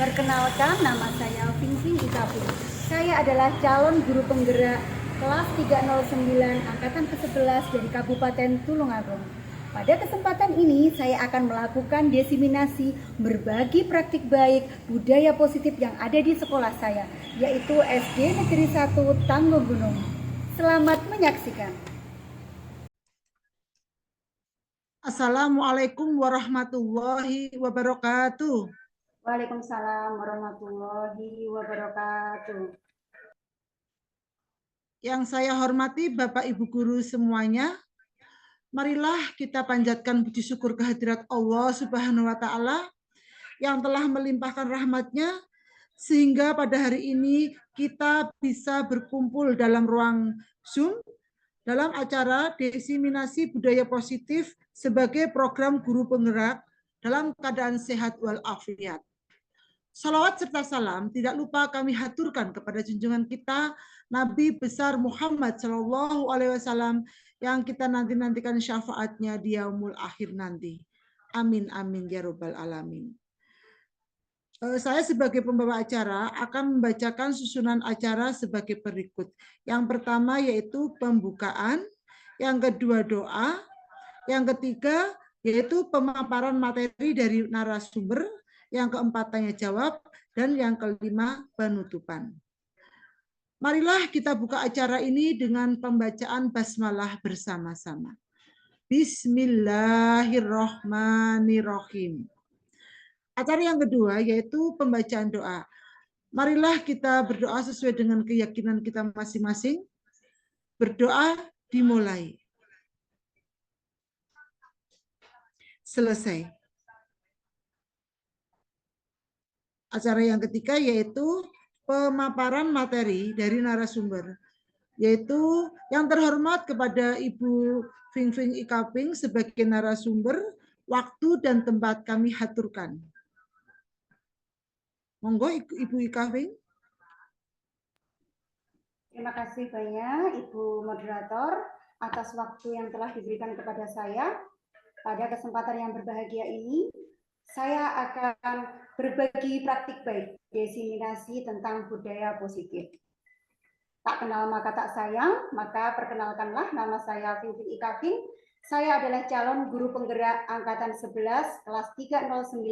Perkenalkan, nama saya Vincing Isapu. Saya adalah calon guru penggerak kelas 309 angkatan ke-11 dari Kabupaten Tulungagung. Pada kesempatan ini saya akan melakukan diseminasi berbagi praktik baik budaya positif yang ada di sekolah saya, yaitu SD Negeri 1 Tanggung Gunung. Selamat menyaksikan. Assalamualaikum warahmatullahi wabarakatuh. Waalaikumsalam warahmatullahi wabarakatuh. Yang saya hormati Bapak Ibu guru semuanya, marilah kita panjatkan puji syukur kehadirat Allah Subhanahu wa taala yang telah melimpahkan rahmat-Nya sehingga pada hari ini kita bisa berkumpul dalam ruang Zoom dalam acara diseminasi budaya positif sebagai program guru penggerak dalam keadaan sehat walafiat. Salawat serta salam tidak lupa kami haturkan kepada junjungan kita Nabi besar Muhammad Shallallahu Alaihi Wasallam yang kita nantikan syafaatnya di yaumul akhir nanti. Amin amin ya robbal alamin. Saya sebagai pembawa acara akan membacakan susunan acara sebagai berikut. Yang pertama yaitu pembukaan, yang kedua doa, yang ketiga yaitu pemaparan materi dari narasumber, yang keempat tanya jawab, dan yang kelima penutupan. Marilah kita buka acara ini dengan pembacaan basmalah bersama-sama. Bismillahirrohmanirrohim. Acara yang kedua yaitu pembacaan doa. Marilah kita berdoa sesuai dengan keyakinan kita masing-masing. Berdoa dimulai. Selesai. Acara yang ketiga yaitu pemaparan materi dari narasumber, yaitu yang terhormat kepada Ibu Fing Ikaping sebagai narasumber, waktu dan tempat kami haturkan. Monggo Ibu Ikaping. Terima kasih banyak Ibu Moderator atas waktu yang telah diberikan kepada saya. Pada kesempatan yang berbahagia ini, saya akan berbagi praktik baik, diseminasi tentang budaya positif. Tak kenal maka tak sayang, maka perkenalkanlah, nama saya Vivi Ikaping. Saya adalah calon guru penggerak angkatan 11 kelas 309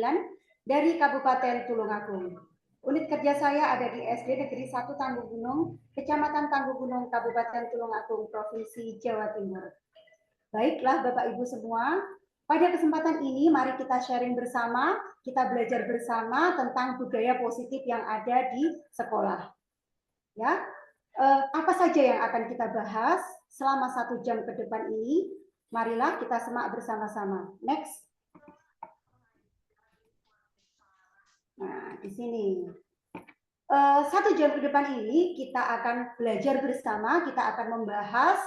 dari Kabupaten Tulungagung. Unit kerja saya ada di SD Negeri 1 Tanggung Gunung, Kecamatan Tanggung Gunung, Kabupaten Tulungagung, Provinsi Jawa Timur. Baiklah Bapak Ibu semua, pada kesempatan ini mari kita sharing bersama, kita belajar bersama tentang budaya positif yang ada di sekolah. Ya, apa saja yang akan kita bahas selama 1 jam ke depan ini? Marilah kita simak bersama-sama. Next. Nah, di sini 1 jam ke depan ini kita akan belajar bersama, kita akan membahas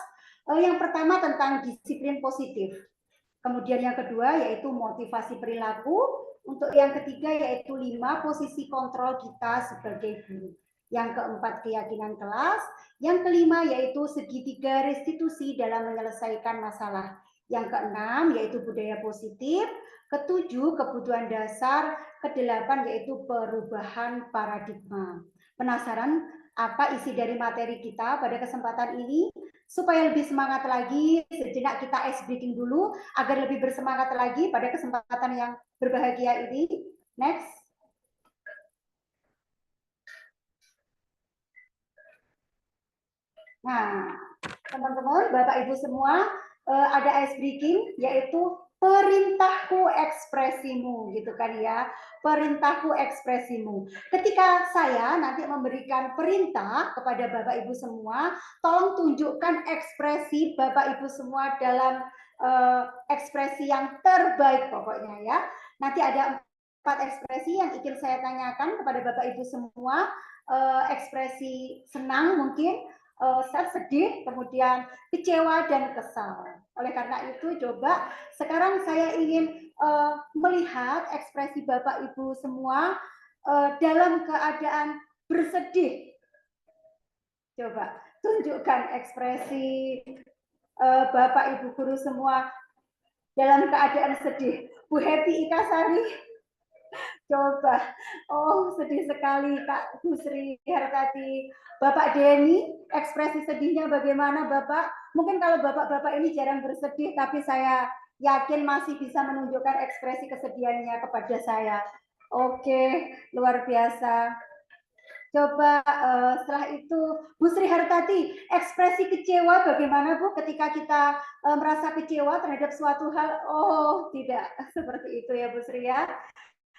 yang pertama tentang disiplin positif. Kemudian yang kedua yaitu motivasi perilaku. Untuk yang ketiga yaitu 5 posisi kontrol kita sebagai guru. Yang keempat keyakinan kelas. Yang kelima yaitu segitiga restitusi dalam menyelesaikan masalah. Yang keenam yaitu budaya positif. Ketujuh kebutuhan dasar. Kedelapan yaitu perubahan paradigma. Penasaran apa isi dari materi kita pada kesempatan ini? Supaya lebih semangat lagi, sejenak kita ice breaking dulu agar lebih bersemangat lagi pada kesempatan yang berbahagia ini. Next. Nah, teman-teman, Bapak Ibu semua, ada ice breaking yaitu perintahku ekspresimu, gitu kan ya. Perintahku ekspresimu. Ketika saya nanti memberikan perintah kepada Bapak Ibu semua, tolong tunjukkan ekspresi Bapak Ibu semua dalam ekspresi yang terbaik pokoknya ya. Nanti ada 4 ekspresi yang ingin saya tanyakan kepada Bapak Ibu semua. Ekspresi senang mungkin, sedih, kemudian kecewa dan kesal. Oleh karena itu, coba sekarang saya ingin melihat ekspresi Bapak Ibu semua dalam keadaan bersedih. Coba tunjukkan ekspresi Bapak Ibu guru semua dalam keadaan sedih. Bu Happy Ikasari, Coba. Oh, sedih sekali Kak Busri Hartati. Bapak Denny, ekspresi sedihnya bagaimana Bapak? Mungkin kalau Bapak-bapak ini jarang bersedih, tapi saya yakin masih bisa menunjukkan ekspresi kesedihannya kepada saya. Oke, luar biasa. Coba setelah itu Bu Sri Hartati, ekspresi kecewa bagaimana Bu ketika kita merasa kecewa terhadap suatu hal? Oh, tidak seperti itu ya Bu Sri ya.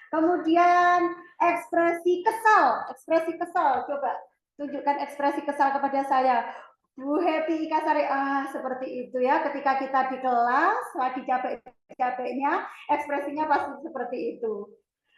Kemudian ekspresi kesal, coba tunjukkan ekspresi kesal kepada saya. Bu Happy Ikasari, seperti itu ya, ketika kita di kelas, lagi capek-capeknya, ekspresinya pasti seperti itu.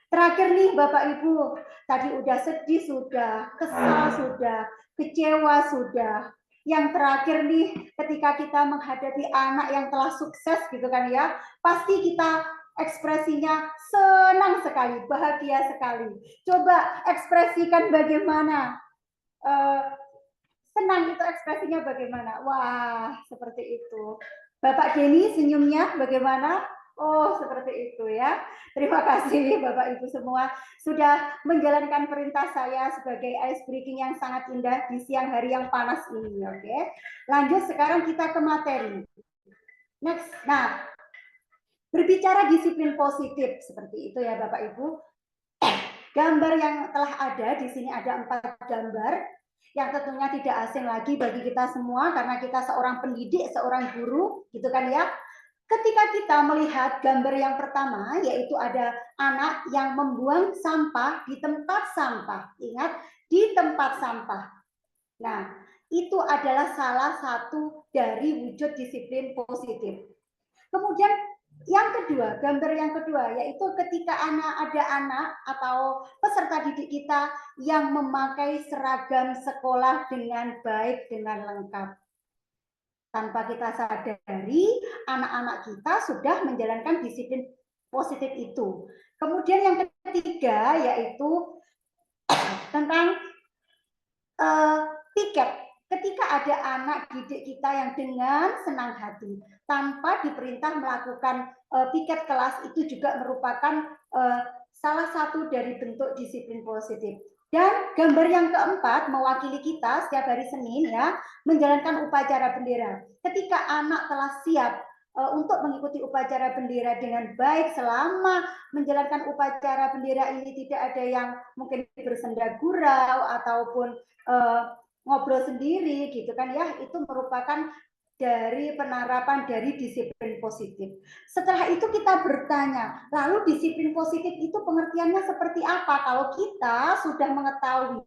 Terakhir nih Bapak Ibu, tadi udah sedih sudah, kesal sudah, kecewa sudah. Yang terakhir nih, ketika kita menghadapi anak yang telah sukses gitu kan ya, pasti kita ekspresinya senang sekali, bahagia sekali. Coba ekspresikan bagaimana. Senang itu ekspresinya bagaimana? Wah, seperti itu. Bapak Denny senyumnya bagaimana? Oh, seperti itu ya. Terima kasih Bapak Ibu semua sudah menjalankan perintah saya sebagai ice breaking yang sangat indah di siang hari yang panas ini. Oke. Lanjut sekarang kita ke materi. Next. Nah, berbicara disiplin positif seperti itu ya Bapak Ibu. Gambar yang telah ada di sini ada 4 gambar yang tentunya tidak asing lagi bagi kita semua karena kita seorang pendidik, seorang guru, gitu kan ya. Ketika kita melihat gambar yang pertama, yaitu ada anak yang membuang sampah di tempat sampah. Ingat, di tempat sampah. Nah, itu adalah salah satu dari wujud disiplin positif. Kemudian yang kedua, gambar yang kedua, yaitu ketika ada anak atau peserta didik kita yang memakai seragam sekolah dengan baik, dengan lengkap. Tanpa kita sadari, anak-anak kita sudah menjalankan disiplin positif itu. Kemudian yang ketiga, yaitu tentang piket. Ketika ada anak didik kita yang dengan senang hati, tanpa diperintah melakukan piket kelas, itu juga merupakan salah satu dari bentuk disiplin positif. Dan gambar yang keempat mewakili kita setiap hari Senin ya, menjalankan upacara bendera. Ketika anak telah siap untuk mengikuti upacara bendera dengan baik, selama menjalankan upacara bendera ini tidak ada yang mungkin bersenda gurau ataupun ngobrol sendiri gitu kan ya, itu merupakan dari penerapan dari disiplin positif. Setelah itu kita bertanya, lalu disiplin positif itu pengertiannya seperti apa? Kalau kita sudah mengetahui,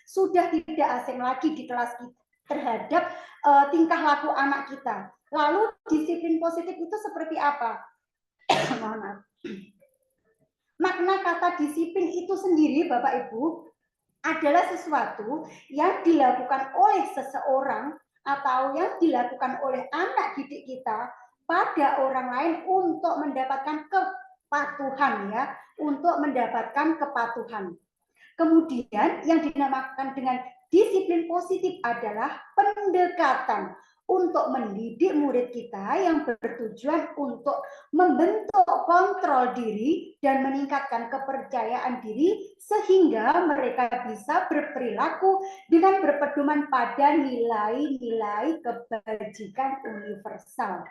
sudah tidak asing lagi di kelas kita terhadap tingkah laku anak kita. Lalu disiplin positif itu seperti apa? Mohon maaf. Makna kata disiplin itu sendiri Bapak Ibu adalah sesuatu yang dilakukan oleh seseorang atau yang dilakukan oleh anak didik kita pada orang lain untuk mendapatkan kepatuhan ya, untuk mendapatkan kepatuhan. Kemudian yang dinamakan dengan disiplin positif adalah pendekatan untuk mendidik murid kita yang bertujuan untuk membentuk kontrol diri dan meningkatkan kepercayaan diri sehingga mereka bisa berperilaku dengan berpedoman pada nilai-nilai kebajikan universal.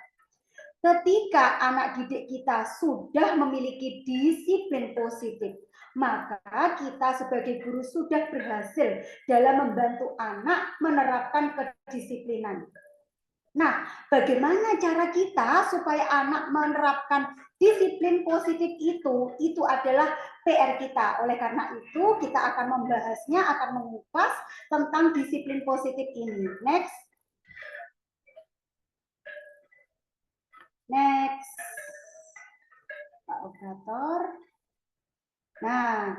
Ketika anak didik kita sudah memiliki disiplin positif, maka kita sebagai guru sudah berhasil dalam membantu anak menerapkan kedisiplinan. Nah, bagaimana cara kita supaya anak menerapkan disiplin positif itu? Itu adalah PR kita. Oleh karena itu, kita akan membahasnya, akan mengupas tentang disiplin positif ini. Next. Next. Pak Operator. Nah,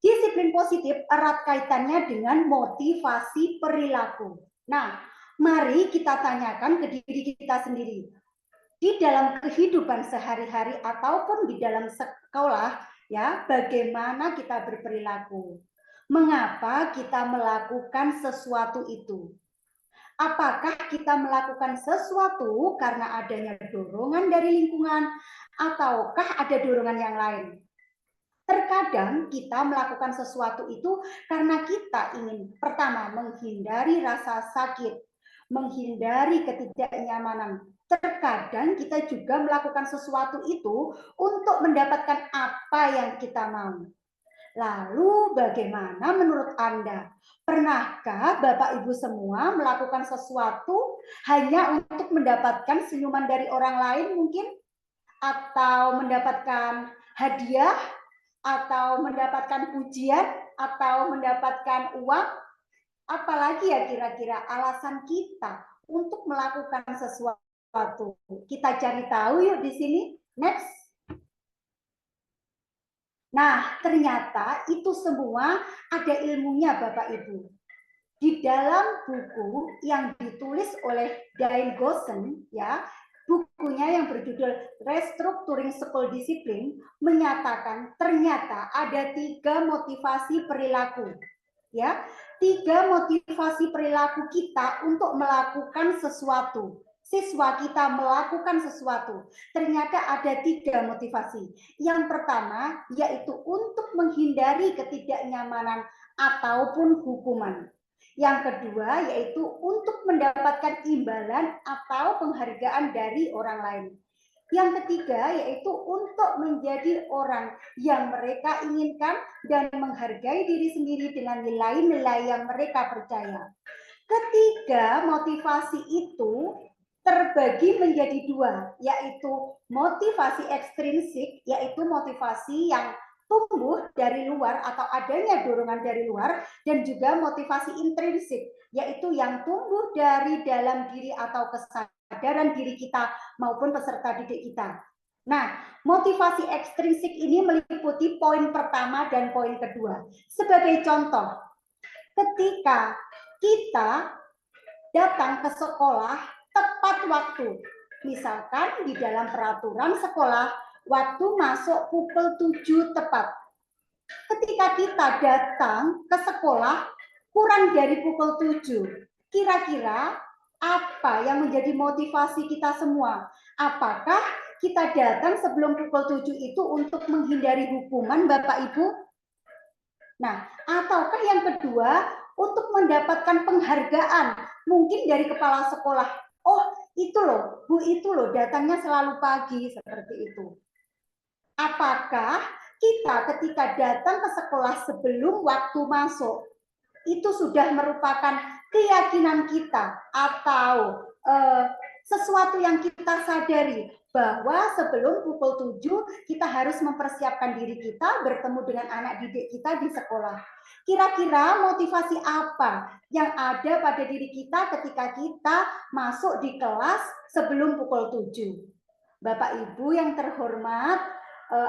disiplin positif erat kaitannya dengan motivasi perilaku. Nah, mari kita tanyakan ke diri kita sendiri. Di dalam kehidupan sehari-hari ataupun di dalam sekolah, ya, bagaimana kita berperilaku? Mengapa kita melakukan sesuatu itu? Apakah kita melakukan sesuatu karena adanya dorongan dari lingkungan ataukah ada dorongan yang lain? Terkadang kita melakukan sesuatu itu karena kita ingin pertama menghindari rasa sakit, menghindari ketidaknyamanan. Terkadang kita juga melakukan sesuatu itu untuk mendapatkan apa yang kita mau. Lalu bagaimana menurut Anda? Pernahkah Bapak Ibu semua melakukan sesuatu hanya untuk mendapatkan senyuman dari orang lain mungkin? Atau mendapatkan hadiah? Atau mendapatkan pujian? Atau mendapatkan uang? Apalagi ya kira-kira alasan kita untuk melakukan sesuatu? Kita cari tahu yuk di sini. Next. Nah, ternyata itu semua ada ilmunya Bapak Ibu. Di dalam buku yang ditulis oleh Dale Gossen, ya, bukunya yang berjudul Restructuring School Discipline menyatakan ternyata ada 3 motivasi perilaku. Ya, 3 motivasi perilaku kita untuk melakukan sesuatu. Siswa kita melakukan sesuatu. Ternyata ada 3 motivasi. Yang pertama yaitu untuk menghindari ketidaknyamanan ataupun hukuman. Yang kedua yaitu untuk mendapatkan imbalan atau penghargaan dari orang lain. Yang ketiga yaitu untuk menjadi orang yang mereka inginkan dan menghargai diri sendiri dengan nilai-nilai yang mereka percaya. Ketiga motivasi itu terbagi menjadi 2, yaitu motivasi ekstrinsik, yaitu motivasi yang tumbuh dari luar atau adanya dorongan dari luar, dan juga motivasi intrinsik, yaitu yang tumbuh dari dalam diri atau kesadaran diri kita maupun peserta didik kita. Nah, motivasi ekstrinsik ini meliputi poin pertama dan poin kedua. Sebagai contoh, ketika kita datang ke sekolah tepat waktu, misalkan di dalam peraturan sekolah, waktu masuk pukul 7 tepat. Ketika kita datang ke sekolah kurang dari pukul 7, kira-kira apa yang menjadi motivasi kita semua? Apakah kita datang sebelum pukul 7 itu untuk menghindari hukuman Bapak Ibu? Nah, ataukah yang kedua untuk mendapatkan penghargaan mungkin dari kepala sekolah? Oh, itu loh, Bu itu loh datangnya selalu pagi seperti itu. Apakah kita ketika datang ke sekolah sebelum waktu masuk itu sudah merupakan keyakinan kita atau sesuatu yang kita sadari bahwa sebelum pukul 7 kita harus mempersiapkan diri kita bertemu dengan anak didik kita di sekolah. Kira-kira motivasi apa yang ada pada diri kita ketika kita masuk di kelas sebelum pukul 7? Bapak Ibu yang terhormat,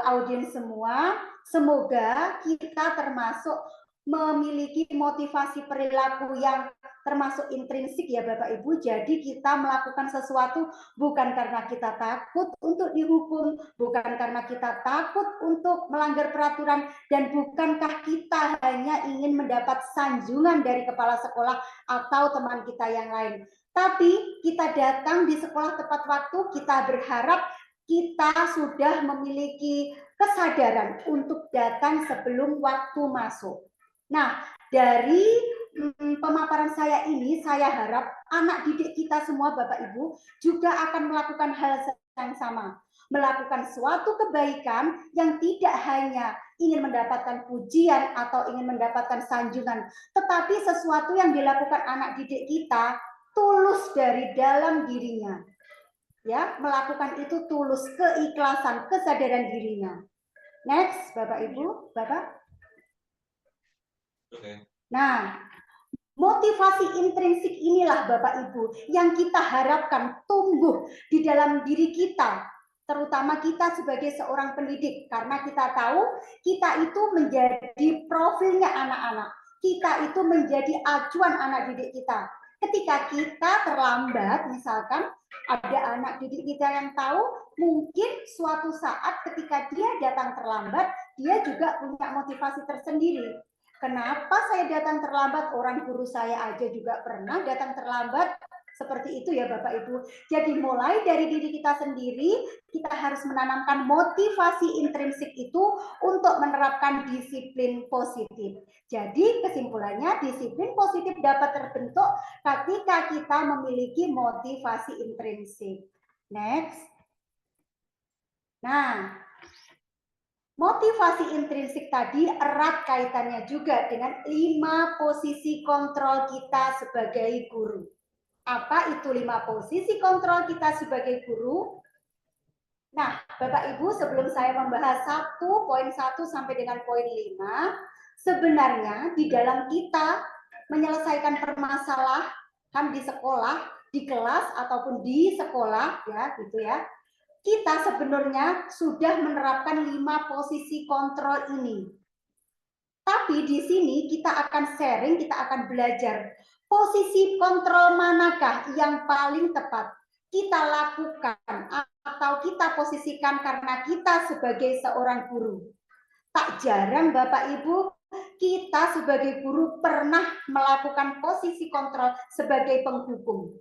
audiens semua, semoga kita termasuk memiliki motivasi perilaku yang termasuk intrinsik ya Bapak Ibu. Jadi kita melakukan sesuatu bukan karena kita takut untuk dihukum, bukan karena kita takut untuk melanggar peraturan, dan bukankah kita hanya ingin mendapat sanjungan dari kepala sekolah atau teman kita yang lain. Tapi kita datang di sekolah tepat waktu, kita berharap kita sudah memiliki kesadaran untuk datang sebelum waktu masuk. Nah, dari pemaparan saya ini, saya harap anak didik kita semua Bapak Ibu juga akan melakukan hal yang sama. Melakukan suatu kebaikan yang tidak hanya ingin mendapatkan pujian atau ingin mendapatkan sanjungan, tetapi sesuatu yang dilakukan anak didik kita tulus dari dalam dirinya. Ya, melakukan itu tulus, keikhlasan, kesadaran dirinya. Next, Bapak Ibu, Bapak. Nah, motivasi intrinsik inilah Bapak Ibu yang kita harapkan tumbuh di dalam diri kita, terutama kita sebagai seorang pendidik, karena kita tahu kita itu menjadi profilnya anak-anak, kita itu menjadi acuan anak didik kita. Ketika kita terlambat, misalkan ada anak didik kita yang tahu mungkin suatu saat ketika dia datang terlambat, dia juga punya motivasi tersendiri. Kenapa saya datang terlambat? Orang guru saya aja juga pernah datang terlambat. Seperti itu ya Bapak Ibu. Jadi mulai dari diri kita sendiri, kita harus menanamkan motivasi intrinsik itu untuk menerapkan disiplin positif. Jadi kesimpulannya disiplin positif dapat terbentuk ketika kita memiliki motivasi intrinsik. Next. Nah, motivasi intrinsik tadi erat kaitannya juga dengan 5 posisi kontrol kita sebagai guru. Apa itu 5 posisi kontrol kita sebagai guru? Nah, Bapak Ibu, sebelum saya membahas poin 1 sampai dengan poin 5, sebenarnya di dalam kita menyelesaikan permasalahan di sekolah, di kelas ataupun di sekolah ya, gitu ya. Kita sebenarnya sudah menerapkan 5 posisi kontrol ini. Tapi di sini kita akan sharing, kita akan belajar posisi kontrol manakah yang paling tepat kita lakukan atau kita posisikan karena kita sebagai seorang guru. Tak jarang Bapak Ibu, kita sebagai guru pernah melakukan posisi kontrol sebagai penghukum.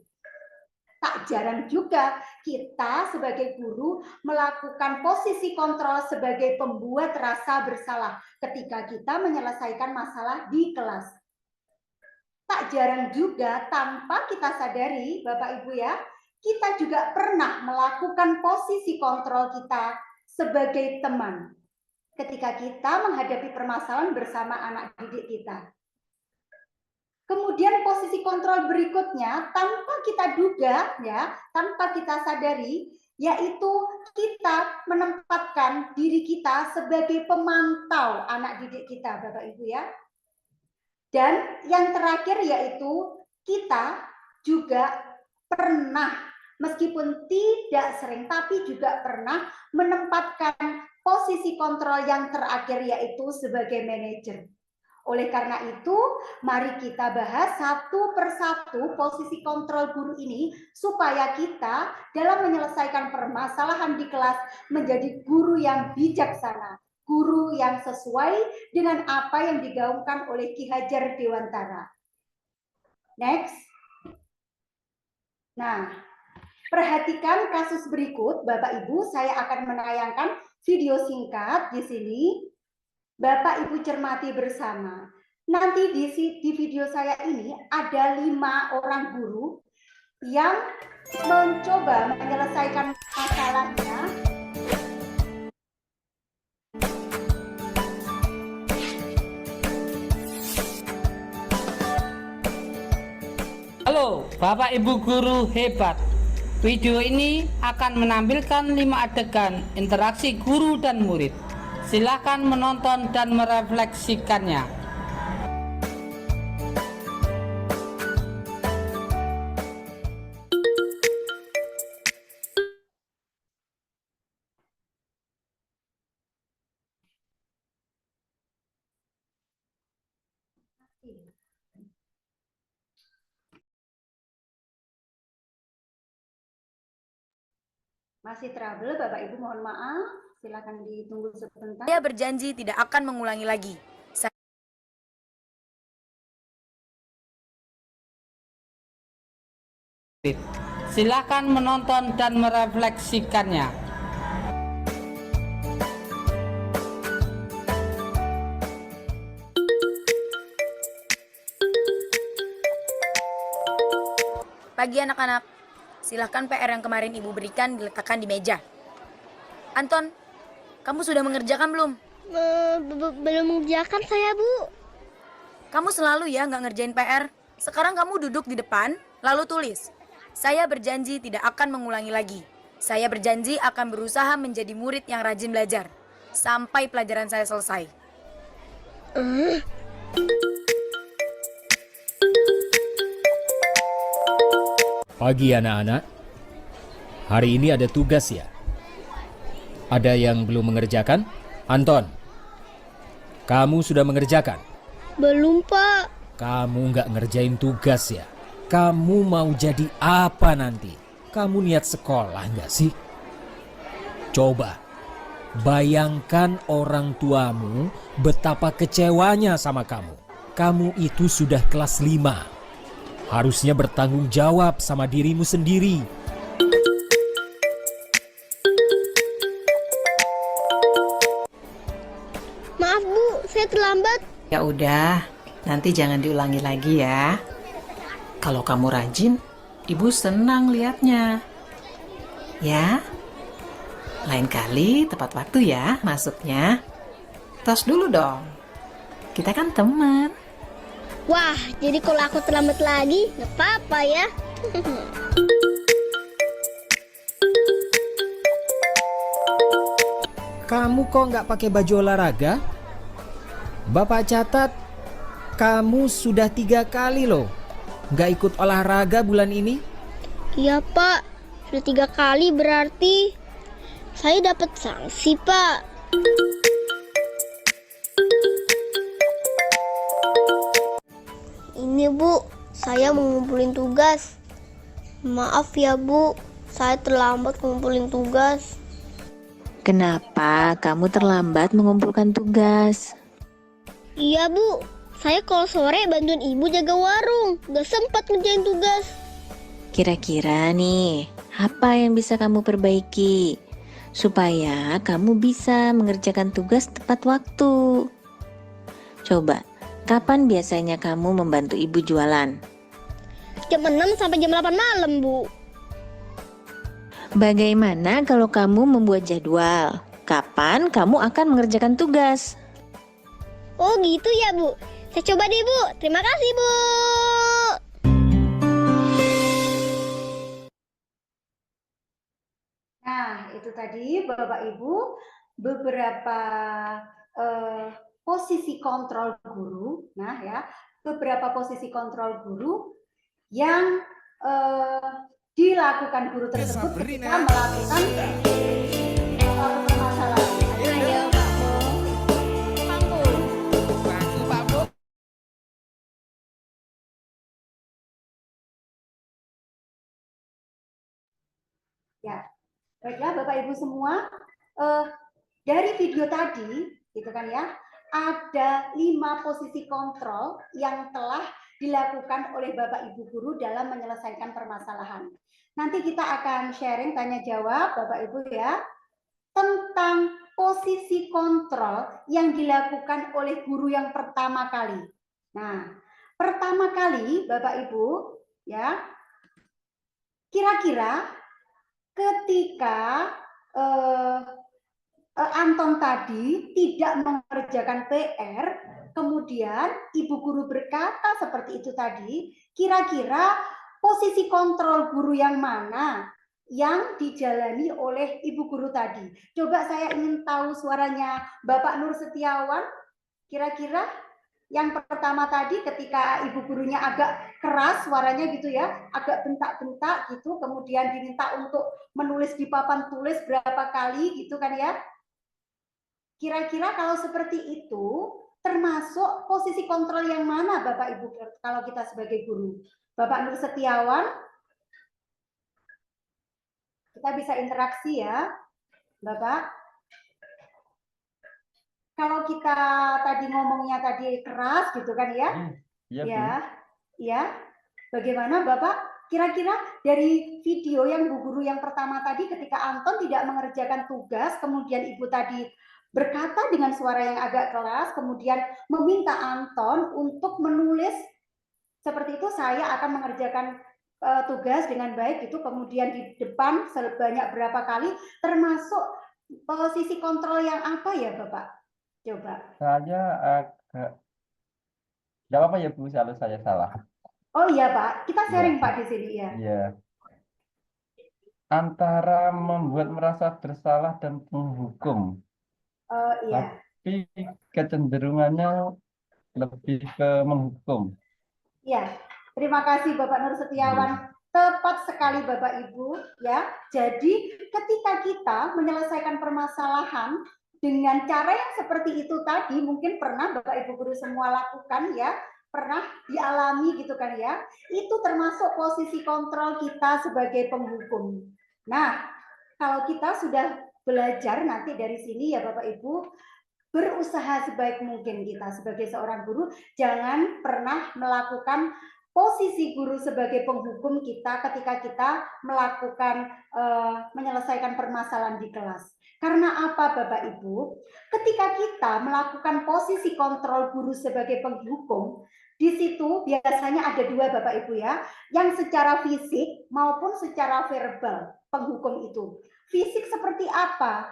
Tak jarang juga kita sebagai guru melakukan posisi kontrol sebagai pembuat rasa bersalah ketika kita menyelesaikan masalah di kelas. Tak jarang juga tanpa kita sadari, Bapak Ibu ya, kita juga pernah melakukan posisi kontrol kita sebagai teman ketika kita menghadapi permasalahan bersama anak didik kita. Kemudian posisi kontrol berikutnya tanpa kita duga ya, tanpa kita sadari, yaitu kita menempatkan diri kita sebagai pemantau anak didik kita, Bapak Ibu ya. Dan yang terakhir yaitu kita juga pernah, meskipun tidak sering, tapi juga pernah menempatkan posisi kontrol yang terakhir yaitu sebagai manajer. Oleh karena itu, mari kita bahas satu persatu posisi kontrol guru ini supaya kita dalam menyelesaikan permasalahan di kelas menjadi guru yang bijaksana, guru yang sesuai dengan apa yang digaungkan oleh Ki Hajar Dewantara. Next. Nah, perhatikan kasus berikut, Bapak Ibu, saya akan menayangkan video singkat di sini. Bapak Ibu cermati bersama. Nanti di video saya ini ada 5 orang guru yang mencoba menyelesaikan masalahnya. Halo, Bapak Ibu guru hebat. Video ini akan menampilkan 5 adegan interaksi guru dan murid. Silakan menonton dan merefleksikannya. Masih trouble, Bapak Ibu, mohon maaf. Silakan ditunggu sebentar. Saya berjanji tidak akan mengulangi lagi. Silakan menonton dan merefleksikannya. Pagi anak-anak, silahkan PR yang kemarin Ibu berikan diletakkan di meja. Anton, kamu sudah mengerjakan belum? Belum mengerjakan saya, Bu. Kamu selalu ya nggak ngerjain PR. Sekarang kamu duduk di depan, lalu tulis. Saya berjanji tidak akan mengulangi lagi. Saya berjanji akan berusaha menjadi murid yang rajin belajar. Sampai pelajaran saya selesai. Pagi anak-anak, hari ini ada tugas ya? Ada yang belum mengerjakan? Anton, kamu sudah mengerjakan? Belum, Pak. Kamu nggak ngerjain tugas ya? Kamu mau jadi apa nanti? Kamu niat sekolah nggak sih? Coba, bayangkan orang tuamu betapa kecewanya sama kamu. Kamu itu sudah kelas 5. harusnya bertanggung jawab sama dirimu sendiri. Maaf Bu, saya terlambat. Ya udah, nanti jangan diulangi lagi ya. Kalau kamu rajin, Ibu senang lihatnya. Ya, lain kali tepat waktu ya masuknya. Tos dulu dong. Kita kan teman. Wah, jadi kalau aku terlambat lagi, nggak apa-apa ya. Kamu kok nggak pakai baju olahraga? Bapak catat, kamu sudah 3 kali loh nggak ikut olahraga bulan ini. Iya Pak, sudah 3 kali berarti saya dapat sanksi Pak. Ini Bu, saya mau ngumpulin tugas. Maaf ya Bu, saya terlambat ngumpulin tugas. Kenapa kamu terlambat mengumpulkan tugas? Iya Bu, saya kalau sore bantuin ibu jaga warung, gak sempat ngerjain tugas. Kira-kira nih, apa yang bisa kamu perbaiki supaya kamu bisa mengerjakan tugas tepat waktu? Coba, kapan biasanya kamu membantu ibu jualan? Jam 6 sampai jam 8 malam Bu. Bagaimana kalau kamu membuat jadwal? Kapan kamu akan mengerjakan tugas? Oh gitu ya Bu, saya coba deh Bu, terima kasih Bu. Nah, itu tadi Bapak Ibu beberapa posisi kontrol guru. Nah, ya, beberapa posisi kontrol guru yang dilakukan guru tersebut ketika melakukan permasalahan. Ayo, Pak Bo. Ya, baiklah Bapak Ibu semua, dari video tadi, gitu kan ya, ada 5 posisi kontrol yang telah dilakukan oleh Bapak Ibu guru dalam menyelesaikan permasalahan. Nanti kita akan sharing tanya jawab Bapak Ibu ya, tentang posisi kontrol yang dilakukan oleh guru yang pertama kali. Nah, pertama kali Bapak Ibu ya, kira-kira ketika Anton tadi tidak mengerjakan PR, kemudian ibu guru berkata seperti itu tadi, kira-kira posisi kontrol guru yang mana yang dijalani oleh ibu guru tadi? Coba saya ingin tahu suaranya Bapak Nur Setiawan, kira-kira yang pertama tadi ketika ibu gurunya agak keras suaranya gitu ya, agak bentak-bentak gitu, kemudian diminta untuk menulis di papan tulis berapa kali gitu kan ya. Kira-kira kalau seperti itu termasuk posisi kontrol yang mana Bapak Ibu kalau kita sebagai guru? Bapak Nur Setiawan, kita bisa interaksi ya Bapak. Kalau kita tadi ngomongnya tadi keras gitu kan ya, ya, bagaimana Bapak? Kira-kira dari video yang Bu Guru yang pertama tadi ketika Anton tidak mengerjakan tugas, kemudian Ibu tadi berkata dengan suara yang agak keras, kemudian meminta Anton untuk menulis seperti itu, saya akan mengerjakan tugas dengan baik itu, kemudian di depan sebanyak berapa kali, termasuk posisi kontrol yang apa ya Bapak? Coba. Saya agak, tidak apa-apa ya Bu, kalau saya salah. Oh iya Pak, kita sharing Pak di sini ya. Iya. Antara membuat merasa bersalah dan menghukum. Iya. Tapi kecenderungannya lebih ke menghukum. Iya, terima kasih Bapak Nur Setiawan. Tepat sekali Bapak Ibu ya. Jadi ketika kita menyelesaikan permasalahan dengan cara yang seperti itu tadi, mungkin pernah Bapak Ibu guru semua lakukan ya, pernah dialami gitu kan ya, itu termasuk posisi kontrol kita sebagai penghukum. Nah, kalau kita sudah belajar nanti dari sini ya Bapak Ibu, berusaha sebaik mungkin kita sebagai seorang guru, jangan pernah melakukan posisi guru sebagai penghukum kita ketika kita melakukan menyelesaikan permasalahan di kelas. Karena apa Bapak Ibu? Ketika kita melakukan posisi kontrol guru sebagai penghukum, di situ biasanya ada dua Bapak Ibu ya, yang secara fisik maupun secara verbal penghukum itu. Fisik seperti apa?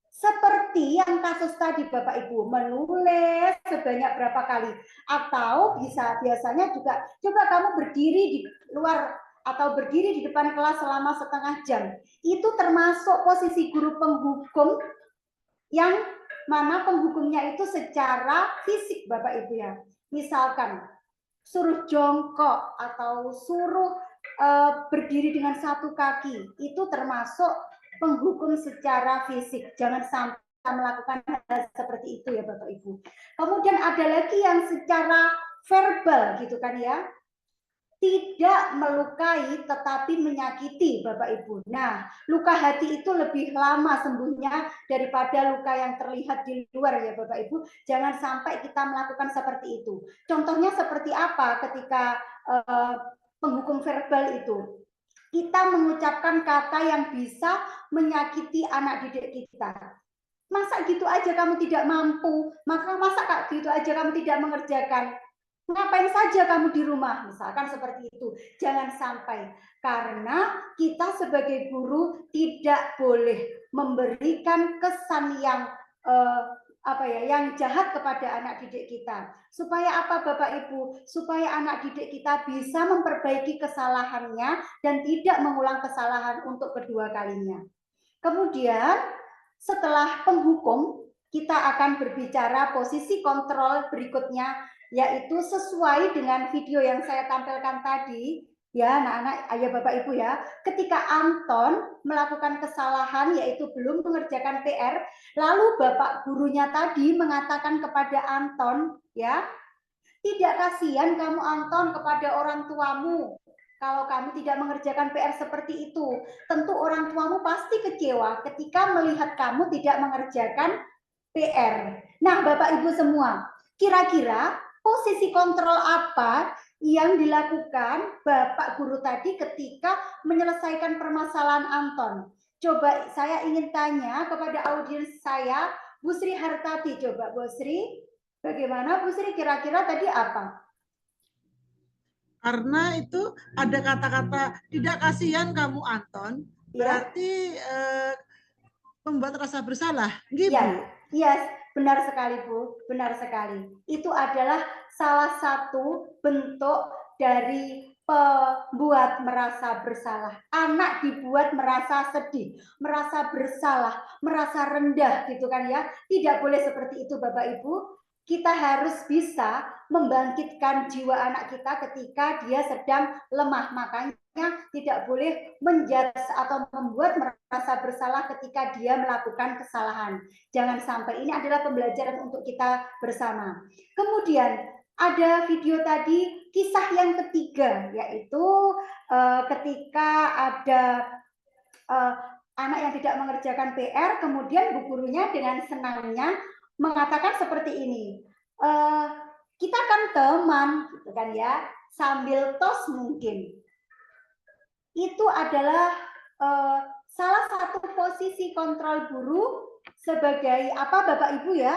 Seperti yang kasus tadi Bapak Ibu, menulis sebanyak berapa kali, atau biasanya juga coba kamu berdiri di luar atau berdiri di depan kelas selama setengah jam. Itu termasuk posisi guru penghukum yang mana penghukumnya itu secara fisik Bapak Ibu ya. Misalkan suruh jongkok atau suruh berdiri dengan satu kaki, itu termasuk penghukum secara fisik. Jangan sampai melakukan hal seperti itu ya Bapak Ibu. Kemudian ada lagi yang secara verbal gitu kan ya. Tidak melukai tetapi menyakiti Bapak Ibu. Nah, luka hati itu lebih lama sembuhnya daripada luka yang terlihat di luar ya Bapak Ibu. Jangan sampai kita melakukan seperti itu. Contohnya seperti apa ketika penghukum verbal itu? Kita mengucapkan kata yang bisa menyakiti anak didik kita. Masa gitu aja kamu tidak mampu? Masa gitu aja kamu tidak mengerjakan? Ngapain saja kamu di rumah? Misalkan seperti itu. Jangan sampai. Karena kita sebagai guru tidak boleh memberikan kesan yang yang jahat kepada anak didik kita. Supaya apa Bapak Ibu? Supaya anak didik kita bisa memperbaiki kesalahannya dan tidak mengulang kesalahan untuk kedua kalinya. Kemudian setelah penghukum, kita akan berbicara posisi kontrol berikutnya, yaitu sesuai dengan video yang saya tampilkan tadi. Ya, anak-anak, ayah Bapak Ibu ya, ketika Anton melakukan kesalahan yaitu belum mengerjakan PR, lalu Bapak gurunya tadi mengatakan kepada Anton, ya, tidak kasihan kamu Anton kepada orang tuamu kalau kamu tidak mengerjakan PR seperti itu. Tentu orang tuamu pasti kecewa ketika melihat kamu tidak mengerjakan PR. Nah, Bapak Ibu semua, kira-kira posisi kontrol apa yang dilakukan Bapak guru tadi ketika menyelesaikan permasalahan Anton? Coba saya ingin tanya kepada audiens saya, Bu Sri Hartati. Coba Bu Sri, bagaimana Bu Sri kira-kira tadi apa? Karena itu ada kata-kata tidak kasihan kamu Anton, berarti membuat rasa bersalah. Gitu. Yes, benar sekali Bu, benar sekali. Itu adalah salah satu bentuk dari pembuat merasa bersalah. Anak dibuat merasa sedih, merasa bersalah, merasa rendah gitu kan ya. Tidak boleh seperti itu Bapak Ibu. Kita harus bisa membangkitkan jiwa anak kita ketika dia sedang lemah. Makanya tidak boleh menjudge atau membuat merasa bersalah ketika dia melakukan kesalahan. Jangan sampai. Ini adalah pembelajaran untuk kita bersama. Kemudian ada video tadi, kisah yang ketiga, yaitu ketika ada anak yang tidak mengerjakan PR, kemudian bu gurunya dengan senangnya mengatakan seperti ini, kita kan teman, gitu kan ya, sambil tos mungkin. Itu adalah salah satu posisi kontrol guru sebagai apa Bapak Ibu ya?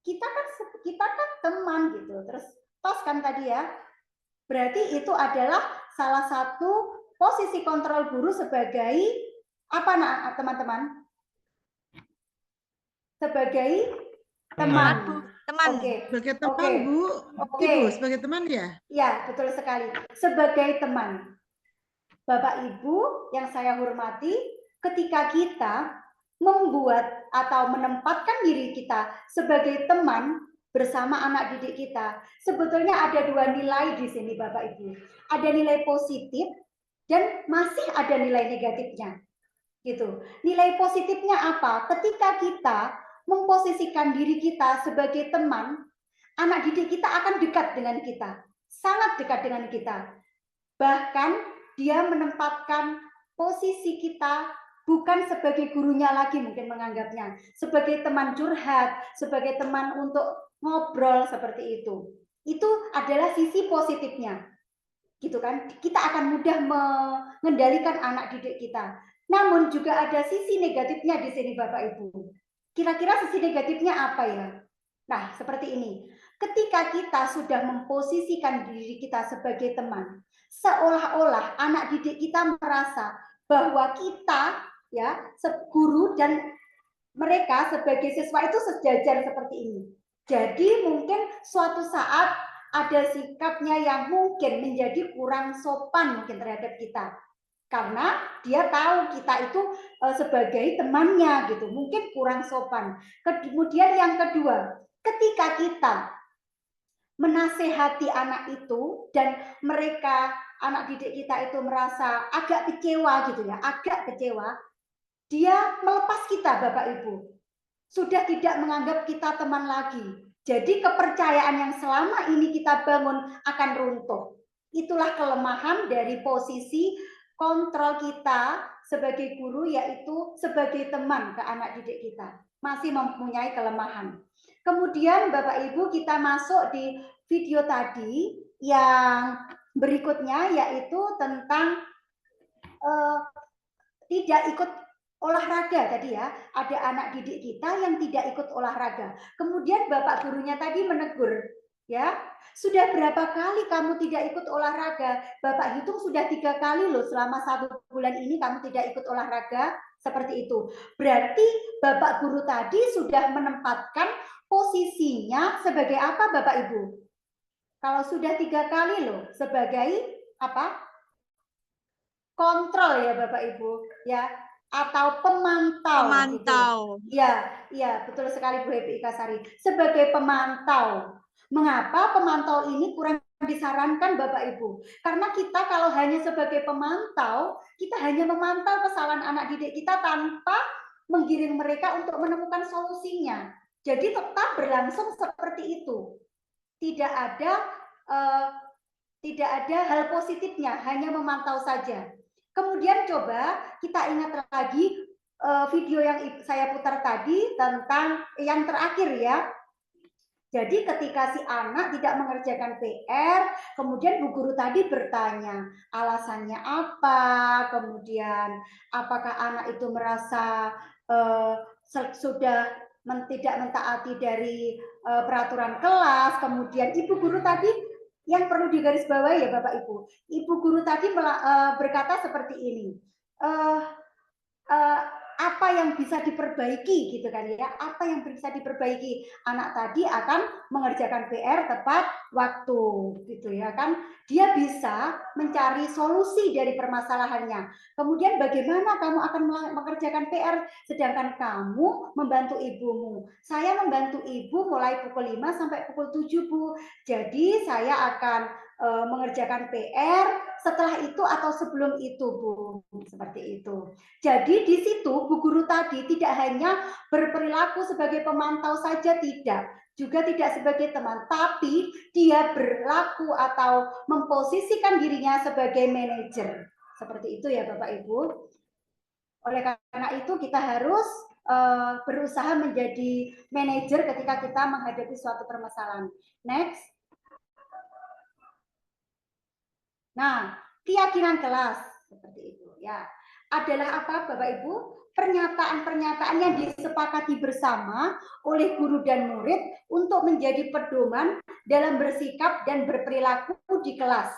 Kita kan teman gitu, terus tos kan tadi ya. Berarti itu adalah salah satu posisi kontrol guru sebagai apa teman-teman? Sebagai teman. Oke. Sebagai teman Bu. Ibu sebagai teman ya? Ya, betul sekali. Sebagai teman. Bapak Ibu yang saya hormati, ketika kita membuat atau menempatkan diri kita sebagai teman bersama anak didik kita, sebetulnya ada dua nilai di sini Bapak Ibu. Ada nilai positif dan masih ada nilai negatifnya. Gitu. Nilai positifnya apa? Ketika kita memposisikan diri kita sebagai teman, anak didik kita akan dekat dengan kita, sangat dekat dengan kita. Bahkan dia menempatkan posisi kita bukan sebagai gurunya lagi mungkin menganggapnya, sebagai teman curhat, sebagai teman untuk ngobrol seperti itu. Itu adalah sisi positifnya. Gitu kan? Kita akan mudah mengendalikan anak didik kita. Namun juga ada sisi negatifnya di sini Bapak Ibu. Kira-kira sisi negatifnya apa ya? Nah, seperti ini. Ketika kita sudah memposisikan diri kita sebagai teman, seolah-olah anak didik kita merasa bahwa kita ya, guru dan mereka sebagai siswa itu sejajar seperti ini. Jadi mungkin suatu saat ada sikapnya yang mungkin menjadi kurang sopan mungkin terhadap kita. Karena dia tahu kita itu sebagai temannya gitu, mungkin kurang sopan. Kemudian yang kedua, ketika kita menasehati anak itu dan mereka, anak didik kita itu merasa agak kecewa gitu ya, agak kecewa, dia melepas kita Bapak Ibu. Sudah tidak menganggap kita teman lagi. Jadi kepercayaan yang selama ini kita bangun akan runtuh. Itulah kelemahan dari posisi kontrol kita sebagai guru, yaitu sebagai teman ke anak didik kita. Masih mempunyai kelemahan. Kemudian Bapak Ibu kita masuk di video tadi yang berikutnya, yaitu tentang tidak ikut olahraga tadi ya. Ada anak didik kita yang tidak ikut olahraga. Kemudian Bapak gurunya tadi menegur, ya, sudah berapa kali kamu tidak ikut olahraga? Bapak hitung sudah 3 kali loh selama 1 bulan ini kamu tidak ikut olahraga. Seperti itu. Berarti Bapak guru tadi sudah menempatkan posisinya sebagai apa Bapak Ibu? Kalau sudah 3 kali loh, sebagai apa? Kontrol ya Bapak Ibu, ya, atau pemantau. Pemantau. Gitu. Ya, betul sekali Bu Happy Ikasari. Sebagai pemantau. Mengapa pemantau ini kurang disarankan Bapak Ibu? Karena kita kalau hanya sebagai pemantau, kita hanya memantau kesalahan anak didik kita tanpa menggiring mereka untuk menemukan solusinya. Jadi tetap berlangsung seperti itu. Tidak ada hal positifnya, hanya memantau saja. Kemudian coba kita ingat lagi video yang saya putar tadi tentang yang terakhir ya. Jadi ketika si anak tidak mengerjakan PR, kemudian bu guru tadi bertanya alasannya apa, kemudian apakah anak itu merasa sudah tidak mentaati dari peraturan kelas, kemudian ibu guru tadi yang perlu digarisbawahi ya Bapak Ibu, ibu guru tadi berkata seperti ini, apa yang bisa diperbaiki gitu kan ya, apa yang bisa diperbaiki, anak tadi akan mengerjakan PR tepat waktu gitu ya kan, dia bisa mencari solusi dari permasalahannya. Kemudian bagaimana kamu akan mengerjakan PR sedangkan kamu membantu ibumu? Saya membantu ibu mulai pukul 5 sampai pukul 7 Bu, jadi saya akan mengerjakan PR setelah itu atau sebelum itu Bu, seperti itu. Jadi di situ bu guru tadi tidak hanya berperilaku sebagai pemantau saja, tidak, juga tidak sebagai teman, tapi dia berlaku atau memposisikan dirinya sebagai manajer. Seperti itu ya Bapak Ibu. Oleh karena itu kita harus berusaha menjadi manajer ketika kita menghadapi suatu permasalahan. Next. Nah, keyakinan kelas seperti itu ya. Adalah apa Bapak Ibu? Pernyataan-pernyataan yang disepakati bersama oleh guru dan murid untuk menjadi pedoman dalam bersikap dan berperilaku di kelas.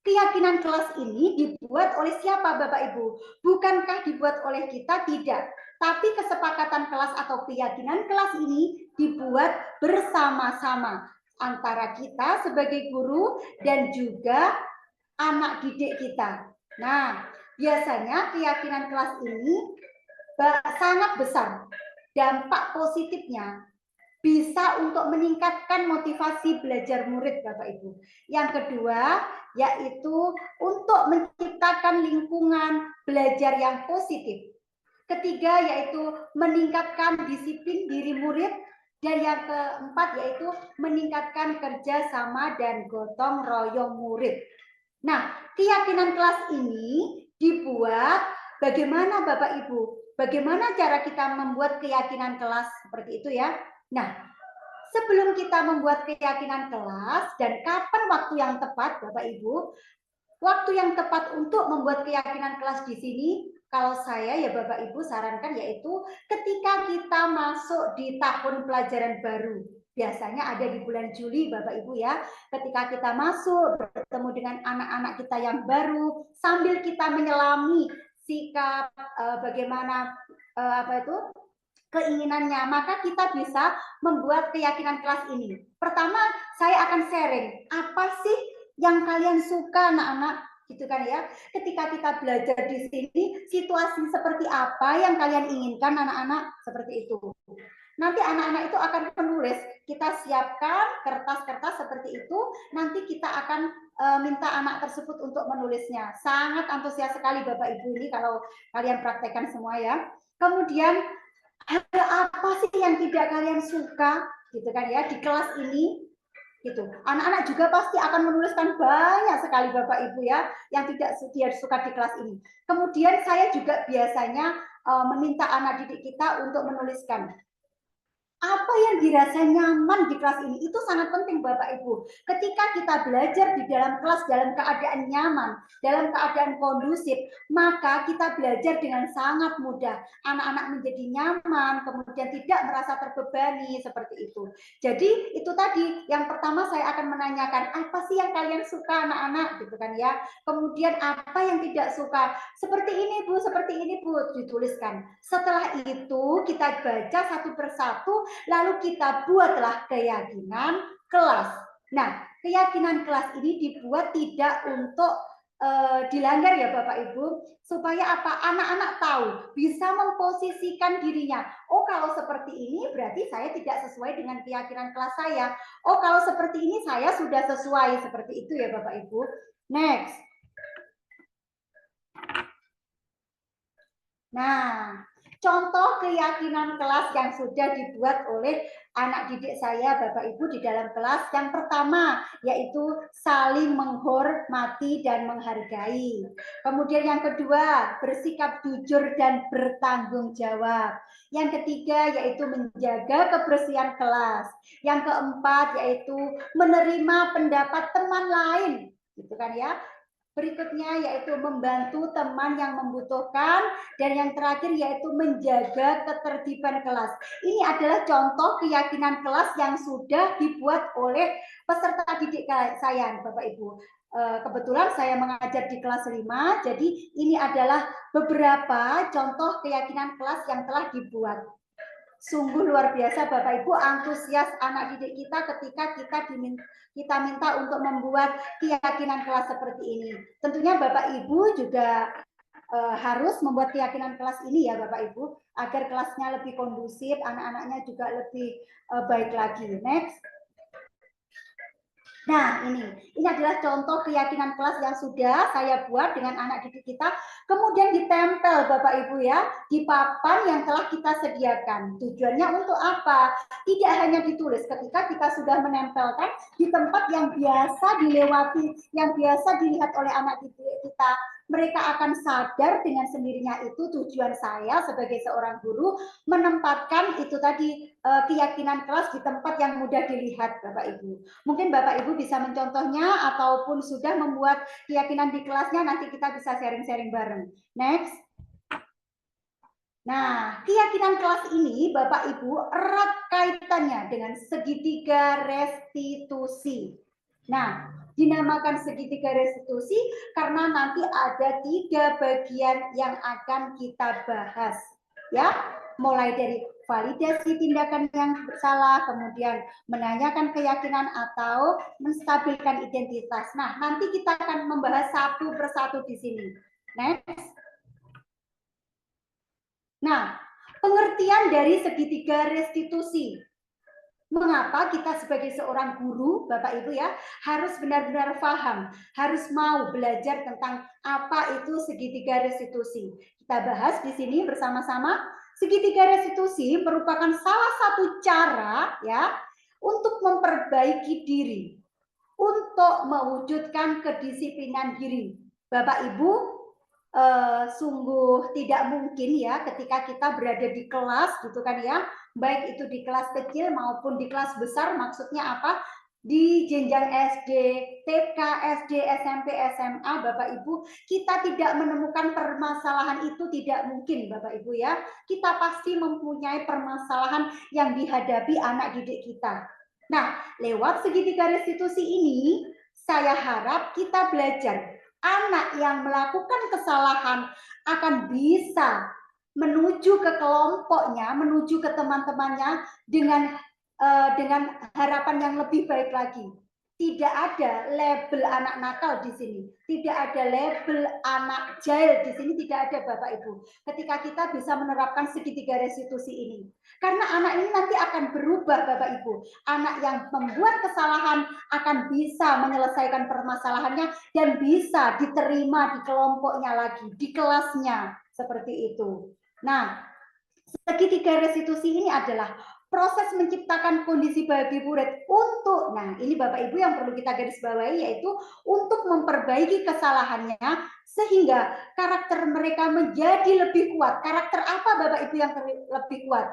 Keyakinan kelas ini dibuat oleh siapa Bapak Ibu? Bukankah dibuat oleh kita? Tidak. Tapi kesepakatan kelas atau keyakinan kelas ini dibuat bersama-sama antara kita sebagai guru dan juga anak didik kita. Nah, biasanya keyakinan kelas ini sangat besar. Dampak positifnya bisa untuk meningkatkan motivasi belajar murid Bapak Ibu. Yang kedua, yaitu untuk menciptakan lingkungan belajar yang positif. Ketiga, yaitu meningkatkan disiplin diri murid. Dan yang keempat, yaitu meningkatkan kerjasama dan gotong royong murid. Nah, keyakinan kelas ini dibuat bagaimana Bapak Ibu? Bagaimana cara kita membuat keyakinan kelas seperti itu ya? Nah, sebelum kita membuat keyakinan kelas dan kapan waktu yang tepat, Bapak Ibu, waktu yang tepat untuk membuat keyakinan kelas di sini, kalau saya ya Bapak Ibu sarankan yaitu ketika kita masuk di tahun pelajaran baru. Biasanya ada di bulan Juli Bapak Ibu ya. Ketika kita masuk bertemu dengan anak-anak kita yang baru, sambil kita menyelami sikap bagaimana keinginannya, maka kita bisa membuat keyakinan kelas ini. Pertama, saya akan sharing apa sih yang kalian suka anak-anak, gitu kan ya. Ketika kita belajar di sini, situasi seperti apa yang kalian inginkan anak-anak, seperti itu. Nanti anak-anak itu akan menulis, kita siapkan kertas-kertas seperti itu, nanti kita akan minta anak tersebut untuk menulisnya. Sangat antusias sekali Bapak Ibu ini kalau kalian praktekkan semua ya. Kemudian hal apa sih yang tidak kalian suka, gitu kan ya, di kelas ini, gitu. Anak-anak juga pasti akan menuliskan banyak sekali Bapak Ibu ya, yang tidak dia suka di kelas ini. Kemudian saya juga biasanya meminta anak didik kita untuk menuliskan apa yang dirasa nyaman di kelas ini. Itu sangat penting Bapak Ibu. Ketika kita belajar di dalam kelas dalam keadaan nyaman, dalam keadaan kondusif, maka kita belajar dengan sangat mudah. Anak-anak menjadi nyaman, kemudian tidak merasa terbebani, seperti itu. Jadi itu tadi, yang pertama saya akan menanyakan, apa sih yang kalian suka anak-anak, gitu kan ya. Kemudian apa yang tidak suka, seperti ini Bu, dituliskan. Setelah itu kita baca satu persatu, lalu kita buatlah keyakinan kelas. Nah, keyakinan kelas ini dibuat tidak untuk dilanggar ya Bapak Ibu, supaya apa? Anak-anak tahu, bisa memposisikan dirinya. Oh, kalau seperti ini berarti saya tidak sesuai dengan keyakinan kelas saya. Oh, kalau seperti ini saya sudah sesuai, seperti itu ya Bapak Ibu. Next. Nah, contoh keyakinan kelas yang sudah dibuat oleh anak didik saya, Bapak Ibu, di dalam kelas. Yang pertama, yaitu saling menghormati dan menghargai. Kemudian yang kedua, bersikap jujur dan bertanggung jawab. Yang ketiga, yaitu menjaga kebersihan kelas. Yang keempat, yaitu menerima pendapat teman lain. Gitu kan ya. Berikutnya yaitu membantu teman yang membutuhkan, dan yang terakhir yaitu menjaga ketertiban kelas. Ini adalah contoh keyakinan kelas yang sudah dibuat oleh peserta didik saya, Bapak Ibu. Kebetulan saya mengajar di kelas 5, jadi ini adalah beberapa contoh keyakinan kelas yang telah dibuat. Sungguh luar biasa Bapak Ibu, antusias anak didik kita ketika kita minta untuk membuat keyakinan kelas seperti ini. Tentunya Bapak Ibu juga harus membuat keyakinan kelas ini ya Bapak Ibu, agar kelasnya lebih kondusif, anak-anaknya juga lebih baik lagi. Next. Nah, ini adalah contoh keyakinan kelas yang sudah saya buat dengan anak didik kita, kemudian ditempel Bapak Ibu ya, di papan yang telah kita sediakan. Tujuannya untuk apa? Tidak hanya ditulis, ketika kita sudah menempelkan di tempat yang biasa dilewati, yang biasa dilihat oleh anak didik kita, mereka akan sadar dengan sendirinya. Itu tujuan saya sebagai seorang guru, menempatkan itu tadi keyakinan kelas di tempat yang mudah dilihat Bapak Ibu. Mungkin Bapak Ibu bisa mencontohnya ataupun sudah membuat keyakinan di kelasnya, nanti kita bisa sharing-sharing bareng. Next. Nah, keyakinan kelas ini Bapak Ibu erat kaitannya dengan segitiga restitusi. Nah, dinamakan segitiga restitusi karena nanti ada 3 bagian yang akan kita bahas, ya, mulai dari validasi tindakan yang salah, kemudian menanyakan keyakinan atau menstabilkan identitas. Nah, nanti kita akan membahas satu persatu di sini. Next. Nah, pengertian dari segitiga restitusi. Mengapa kita sebagai seorang guru, Bapak Ibu ya, harus benar-benar paham, harus mau belajar tentang apa itu segitiga restitusi. Kita bahas di sini bersama-sama. Segitiga restitusi merupakan salah satu cara ya untuk memperbaiki diri, untuk mewujudkan kedisiplinan diri. Bapak Ibu, sungguh tidak mungkin ya ketika kita berada di kelas gitu kan ya, baik itu di kelas kecil maupun di kelas besar. Maksudnya apa? Di jenjang SD, TK, SD, SMP, SMA, Bapak Ibu, kita tidak menemukan permasalahan itu, tidak mungkin Bapak Ibu ya. Kita pasti mempunyai permasalahan yang dihadapi anak didik kita. Nah, lewat segitiga restitusi ini, saya harap kita belajar anak yang melakukan kesalahan akan bisa menuju ke kelompoknya, menuju ke teman-temannya dengan harapan yang lebih baik lagi. Tidak ada label anak nakal di sini, tidak ada label anak jahil di sini, tidak ada Bapak Ibu. Ketika kita bisa menerapkan segitiga restitusi ini, karena anak ini nanti akan berubah Bapak Ibu. Anak yang membuat kesalahan akan bisa menyelesaikan permasalahannya dan bisa diterima di kelompoknya lagi, di kelasnya, seperti itu. Nah, segitiga restitusi ini adalah proses menciptakan kondisi bagi murid untuk, nah ini Bapak Ibu yang perlu kita garis bawahi, yaitu untuk memperbaiki kesalahannya sehingga karakter mereka menjadi lebih kuat. Karakter apa Bapak Ibu yang lebih kuat?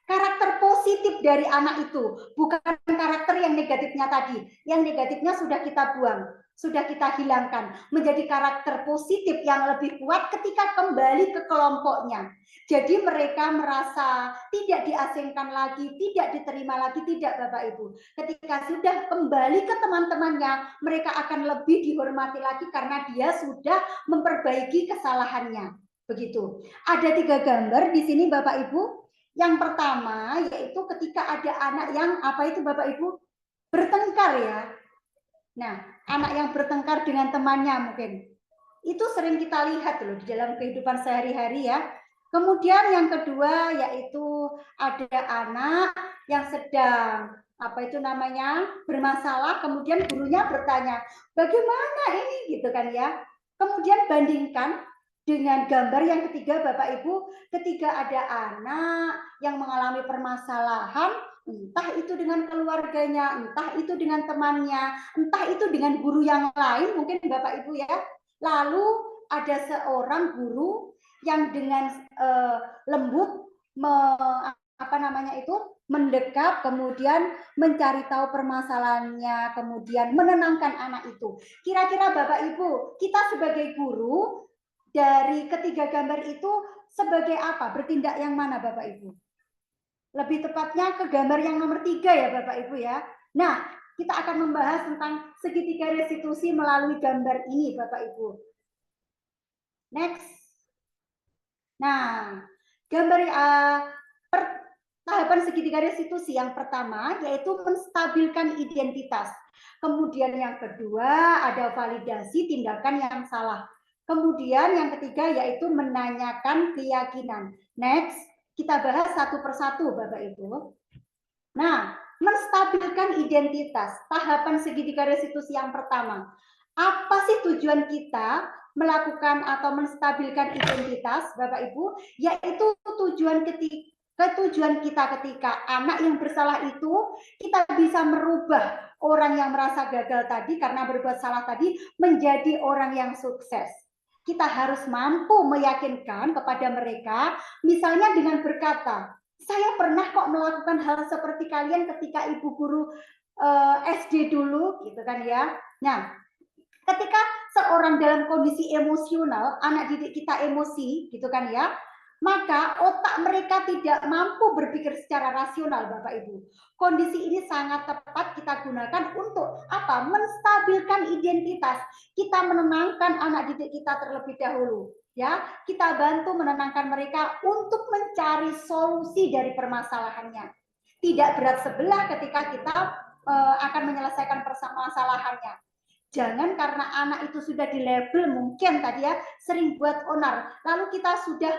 Karakter positif dari anak itu, bukan karakter yang negatifnya tadi. Yang negatifnya sudah kita buang, sudah kita hilangkan, menjadi karakter positif yang lebih kuat ketika kembali ke kelompoknya. Jadi mereka merasa tidak diasingkan lagi, tidak diterima lagi, tidak Bapak Ibu. Ketika sudah kembali ke teman-temannya, mereka akan lebih dihormati lagi karena dia sudah memperbaiki kesalahannya. Begitu. Ada 3 gambar di sini Bapak Ibu. Yang pertama yaitu ketika ada anak yang apa itu Bapak Ibu? Bertengkar ya. Nah, anak yang bertengkar dengan temannya mungkin. Itu sering kita lihat loh di dalam kehidupan sehari-hari ya. Kemudian yang kedua yaitu ada anak yang sedang apa itu namanya bermasalah, kemudian gurunya bertanya, bagaimana ini gitu kan ya. Kemudian bandingkan dengan gambar yang ketiga Bapak Ibu, ketika ada anak yang mengalami permasalahan, entah itu dengan keluarganya, entah itu dengan temannya, entah itu dengan guru yang lain mungkin Bapak Ibu ya. Lalu ada seorang guru yang dengan lembut mendekat, kemudian mencari tahu permasalahannya, kemudian menenangkan anak itu. Kira-kira Bapak Ibu, kita sebagai guru dari ketiga gambar itu sebagai apa? Bertindak yang mana Bapak Ibu? Lebih tepatnya ke gambar yang nomor 3 ya Bapak Ibu ya. Nah, kita akan membahas tentang segitiga restitusi melalui gambar ini Bapak Ibu. Next. Nah, gambar tahapan segitiga restitusi yang pertama yaitu menstabilkan identitas. Kemudian yang kedua ada validasi tindakan yang salah. Kemudian yang ketiga yaitu menanyakan keyakinan. Next, kita bahas satu persatu Bapak Ibu. Nah, menstabilkan identitas, tahapan segitiga restitusi yang pertama. Apa sih tujuan kita melakukan atau menstabilkan identitas Bapak Ibu? Yaitu tujuan kita ketika anak yang bersalah itu kita bisa merubah orang yang merasa gagal tadi karena berbuat salah tadi menjadi orang yang sukses. Kita harus mampu meyakinkan kepada mereka, misalnya dengan berkata, saya pernah kok melakukan hal seperti kalian ketika ibu guru SD dulu, gitu kan ya. Nah, ketika seorang dalam kondisi emosional, anak didik kita emosi, gitu kan ya, maka otak mereka tidak mampu berpikir secara rasional Bapak Ibu. Kondisi ini sangat tepat kita gunakan untuk apa? Menstabilkan identitas. Kita menenangkan anak didik kita terlebih dahulu. Ya, kita bantu menenangkan mereka untuk mencari solusi dari permasalahannya. Tidak berat sebelah ketika kita akan menyelesaikan permasalahannya. Jangan karena anak itu sudah di label mungkin tadi ya sering buat onar, lalu kita sudah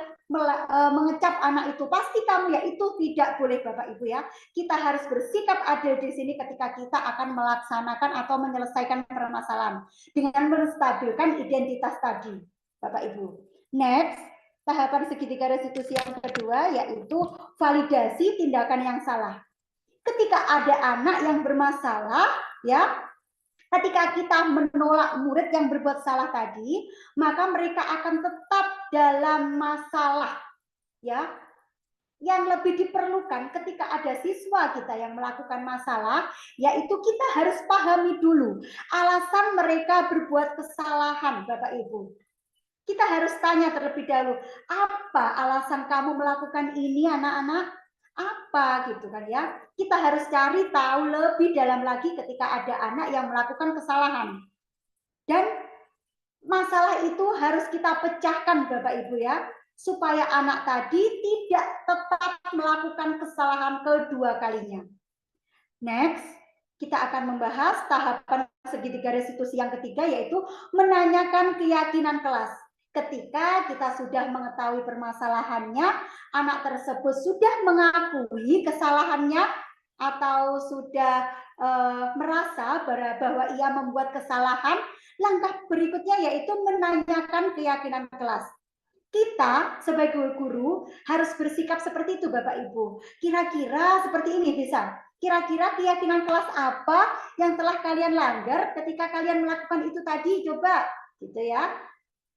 mengecap anak itu pasti kamu ya, itu tidak boleh Bapak Ibu ya. Kita harus bersikap adil di sini ketika kita akan melaksanakan atau menyelesaikan permasalahan dengan menstabilkan identitas tadi Bapak Ibu. Next, tahapan segitiga restitusi yang kedua yaitu validasi tindakan yang salah. Ketika ada anak yang bermasalah ya, Ketika kita menolak murid yang berbuat salah tadi, maka mereka akan tetap dalam masalah. Ya, yang lebih diperlukan ketika ada siswa kita yang melakukan masalah, yaitu kita harus pahami dulu alasan mereka berbuat kesalahan, Bapak Ibu. Kita harus tanya terlebih dahulu, apa alasan kamu melakukan ini, anak-anak? Apa gitu kan ya? Kita harus cari tahu lebih dalam lagi ketika ada anak yang melakukan kesalahan. Dan masalah itu harus kita pecahkan, Bapak Ibu ya, supaya anak tadi tidak tetap melakukan kesalahan kedua kalinya. Next, kita akan membahas tahapan segitiga restitusi yang ketiga, yaitu menanyakan keyakinan kelas. Ketika kita sudah mengetahui permasalahannya, anak tersebut sudah mengakui kesalahannya atau sudah merasa bahwa ia membuat kesalahan, langkah berikutnya yaitu menanyakan keyakinan kelas. Kita sebagai guru harus bersikap seperti itu, Bapak Ibu. Kira-kira seperti ini bisa. Kira-kira keyakinan kelas apa yang telah kalian langgar ketika kalian melakukan itu tadi? Coba, gitu ya.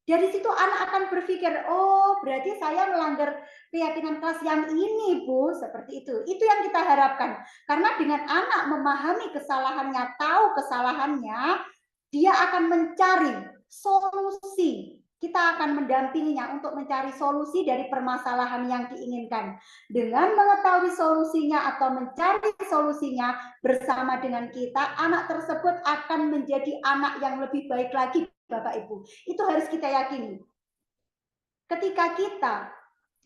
Dari situ anak akan berpikir, oh berarti saya melanggar keyakinan kelas yang ini, Bu, seperti itu. Itu yang kita harapkan. Karena dengan anak memahami kesalahannya, tahu kesalahannya, dia akan mencari solusi. Kita akan mendampinginya untuk mencari solusi dari permasalahan yang diinginkan. Dengan mengetahui solusinya atau mencari solusinya bersama dengan kita, anak tersebut akan menjadi anak yang lebih baik lagi, Bapak Ibu. Itu harus kita yakini. Ketika kita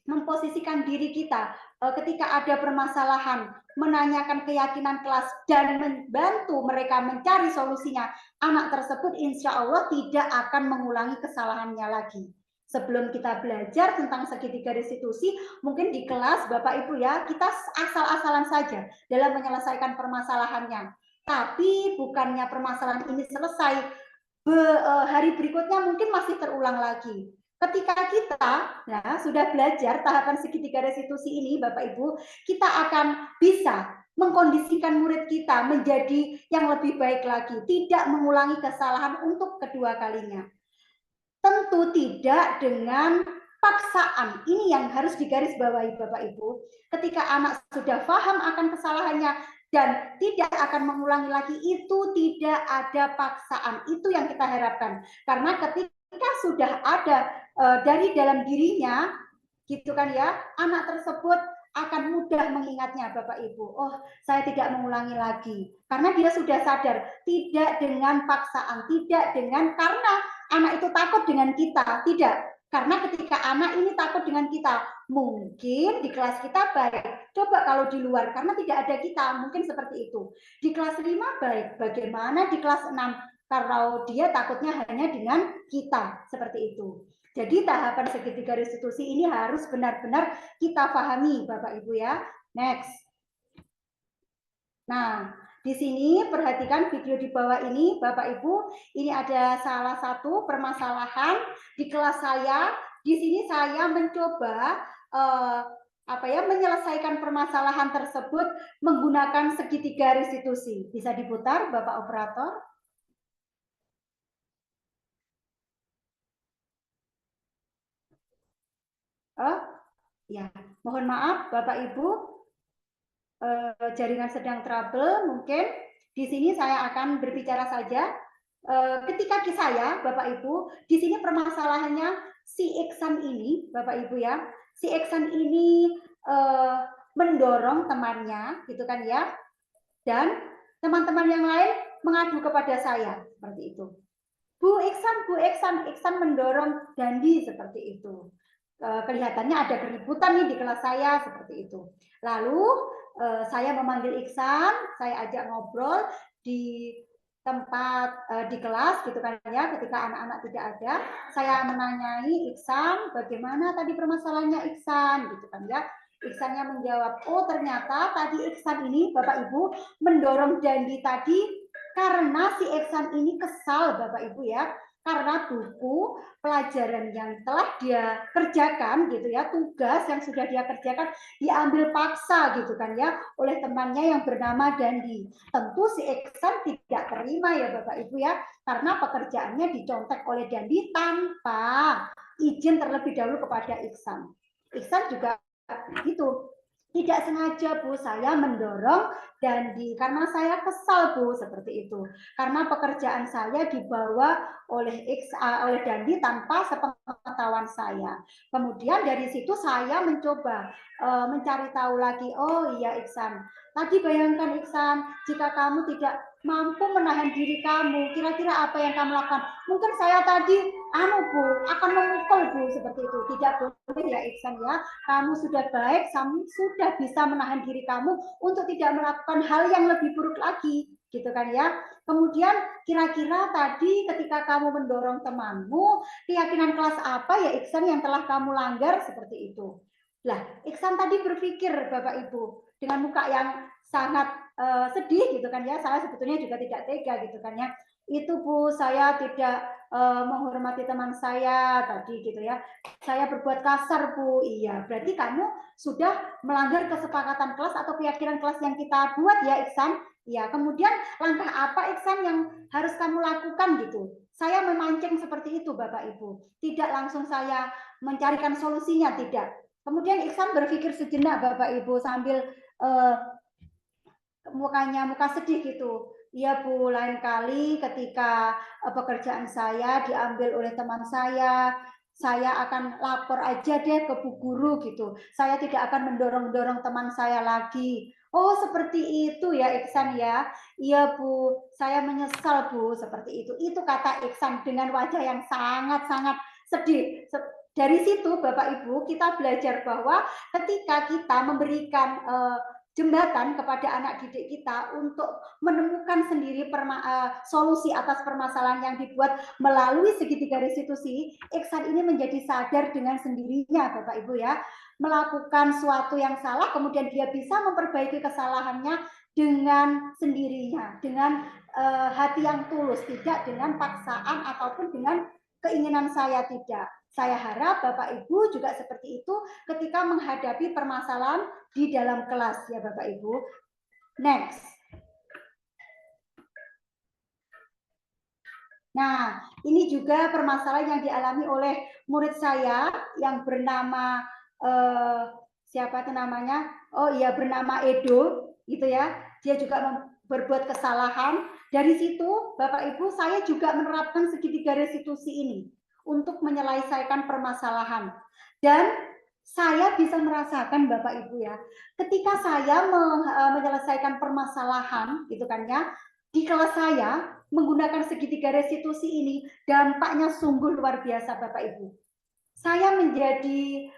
memposisikan diri kita, ketika ada permasalahan, menanyakan keyakinan kelas dan membantu mereka mencari solusinya, anak tersebut insya Allah tidak akan mengulangi kesalahannya lagi. Sebelum kita belajar tentang segitiga restitusi, mungkin di kelas Bapak Ibu ya, kita asal-asalan saja dalam menyelesaikan permasalahannya. Tapi bukannya permasalahan ini selesai, hari berikutnya mungkin masih terulang lagi. Ketika kita sudah belajar tahapan segitiga restitusi ini, Bapak Ibu, kita akan bisa mengkondisikan murid kita menjadi yang lebih baik lagi, tidak mengulangi kesalahan untuk kedua kalinya. Tentu tidak dengan paksaan. Ini yang harus digarisbawahi, Bapak Ibu. Ketika anak sudah paham akan kesalahannya dan tidak akan mengulangi lagi, itu tidak ada paksaan. Itu yang kita harapkan. Karena ketika sudah ada dari dalam dirinya, gitu kan ya, anak tersebut akan mudah mengingatnya, Bapak Ibu. Oh, saya tidak mengulangi lagi. Karena dia sudah sadar, tidak dengan paksaan, tidak dengan karena anak itu takut dengan kita, tidak. Karena ketika anak ini takut dengan kita, mungkin di kelas kita baik. Coba kalau di luar, karena tidak ada kita, mungkin seperti itu. Di kelas 5 baik, bagaimana di kelas 6? Kalau dia takutnya hanya dengan kita, seperti itu. Jadi tahapan segitiga restitusi ini harus benar-benar kita pahami, Bapak Ibu ya. Next. Nah, di sini perhatikan video di bawah ini, Bapak Ibu. Ini ada salah satu permasalahan di kelas saya. Di sini saya mencoba menyelesaikan permasalahan tersebut menggunakan segitiga restitusi. Bisa diputar, Bapak Operator? Ya, mohon maaf Bapak Ibu, jaringan sedang trouble mungkin. Di sini saya akan berbicara saja. Ketika saya, Bapak Ibu, di sini permasalahannya si Iksan ini, Bapak Ibu ya, si Iksan ini mendorong temannya, gitu kan ya, dan teman-teman yang lain mengadu kepada saya seperti itu. Bu Iksan mendorong Dandi seperti itu. Kelihatannya ada keributan nih di kelas saya seperti itu. Lalu saya memanggil Iksan, saya ajak ngobrol di tempat di kelas gitu kan ya, ketika anak-anak tidak ada, saya menanyai Iksan, bagaimana tadi permasalahannya Iksan gitu kan ya. Iksannya menjawab, oh ternyata tadi Iksan ini Bapak Ibu mendorong Dandi tadi karena si Iksan ini kesal Bapak Ibu ya. karena buku pelajaran yang telah dia kerjakan gitu ya, tugas yang sudah dia kerjakan diambil paksa gitu kan ya oleh temannya yang bernama Dandi. Tentu si Iksan tidak terima ya Bapak Ibu ya, karena pekerjaannya dicontek oleh Dandi tanpa izin terlebih dahulu kepada Iksan. Iksan juga gitu. Tidak sengaja Bu, saya mendorong Dandi karena saya kesal Bu, seperti itu. Karena pekerjaan saya dibawa oleh Dandi tanpa sepengetahuan saya. Kemudian dari situ saya mencoba mencari tahu lagi. Oh iya Iksan, tadi bayangkan Iksan, jika kamu tidak mampu menahan diri kamu, kira-kira apa yang kamu lakukan? Mungkin saya tadi Bu, akan memukul Bu, seperti itu. Tidak boleh ya Iksan ya. Kamu sudah baik, kamu sudah bisa menahan diri kamu untuk tidak melakukan hal yang lebih buruk lagi, gitu kan ya. Kemudian kira-kira tadi ketika kamu mendorong temanmu, keyakinan kelas apa ya Iksan yang telah kamu langgar, seperti itu. Lah, Iksan tadi berpikir Bapak Ibu dengan muka yang sangat sedih gitu kan ya. Saya sebetulnya juga tidak tega gitu kan ya. Itu Bu, saya tidak menghormati teman saya tadi gitu ya. Saya berbuat kasar Bu. Iya, berarti kamu sudah melanggar kesepakatan kelas atau keyakinan kelas yang kita buat ya Iksan. Ya, kemudian langkah apa Iksan yang harus kamu lakukan gitu. Saya memancing seperti itu Bapak Ibu. Tidak langsung saya mencarikan solusinya, tidak. Kemudian Iksan berpikir sejenak Bapak Ibu sambil muka sedih gitu. Iya Bu, lain kali ketika pekerjaan saya diambil oleh teman saya akan lapor aja deh ke Bu Guru gitu. Saya tidak akan mendorong-dorong teman saya lagi. Oh seperti itu ya Iksan ya. Iya Bu, saya menyesal Bu, seperti itu. Itu kata Iksan dengan wajah yang sangat-sangat sedih. Dari situ Bapak Ibu kita belajar bahwa ketika kita memberikan jembatan kepada anak didik kita untuk menemukan sendiri solusi atas permasalahan yang dibuat melalui segitiga restitusi, Iksan ini menjadi sadar dengan sendirinya Bapak Ibu ya, melakukan suatu yang salah kemudian dia bisa memperbaiki kesalahannya dengan sendirinya, dengan hati yang tulus, tidak dengan paksaan ataupun dengan keinginan saya, tidak. Saya harap Bapak Ibu juga seperti itu ketika menghadapi permasalahan di dalam kelas ya Bapak Ibu. Next. Nah, ini juga permasalahan yang dialami oleh murid saya yang bernama siapa itu namanya? Oh iya, bernama Edo gitu ya. Dia juga berbuat kesalahan. Dari situ Bapak Ibu saya juga menerapkan segitiga restitusi ini untuk menyelesaikan permasalahan. Dan saya bisa merasakan Bapak Ibu ya, ketika saya menyelesaikan permasalahan gitu kan ya, di kelas saya menggunakan segitiga restitusi ini, dampaknya sungguh luar biasa Bapak Ibu. Saya menjadi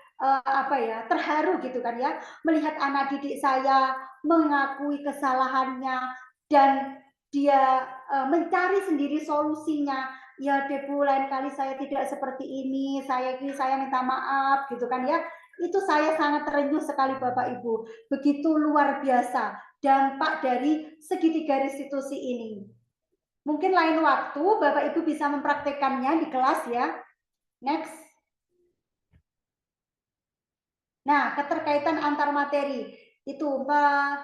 terharu gitu kan ya, melihat anak didik saya mengakui kesalahannya dan dia mencari sendiri solusinya. Ya Bu, lain kali saya tidak seperti ini, saya minta maaf gitu kan ya. Itu saya sangat terenyuh sekali Bapak Ibu. Begitu luar biasa dampak dari segitiga restitusi ini. Mungkin lain waktu Bapak Ibu bisa mempraktekannya di kelas ya. Next. Nah, keterkaitan antar materi. Itu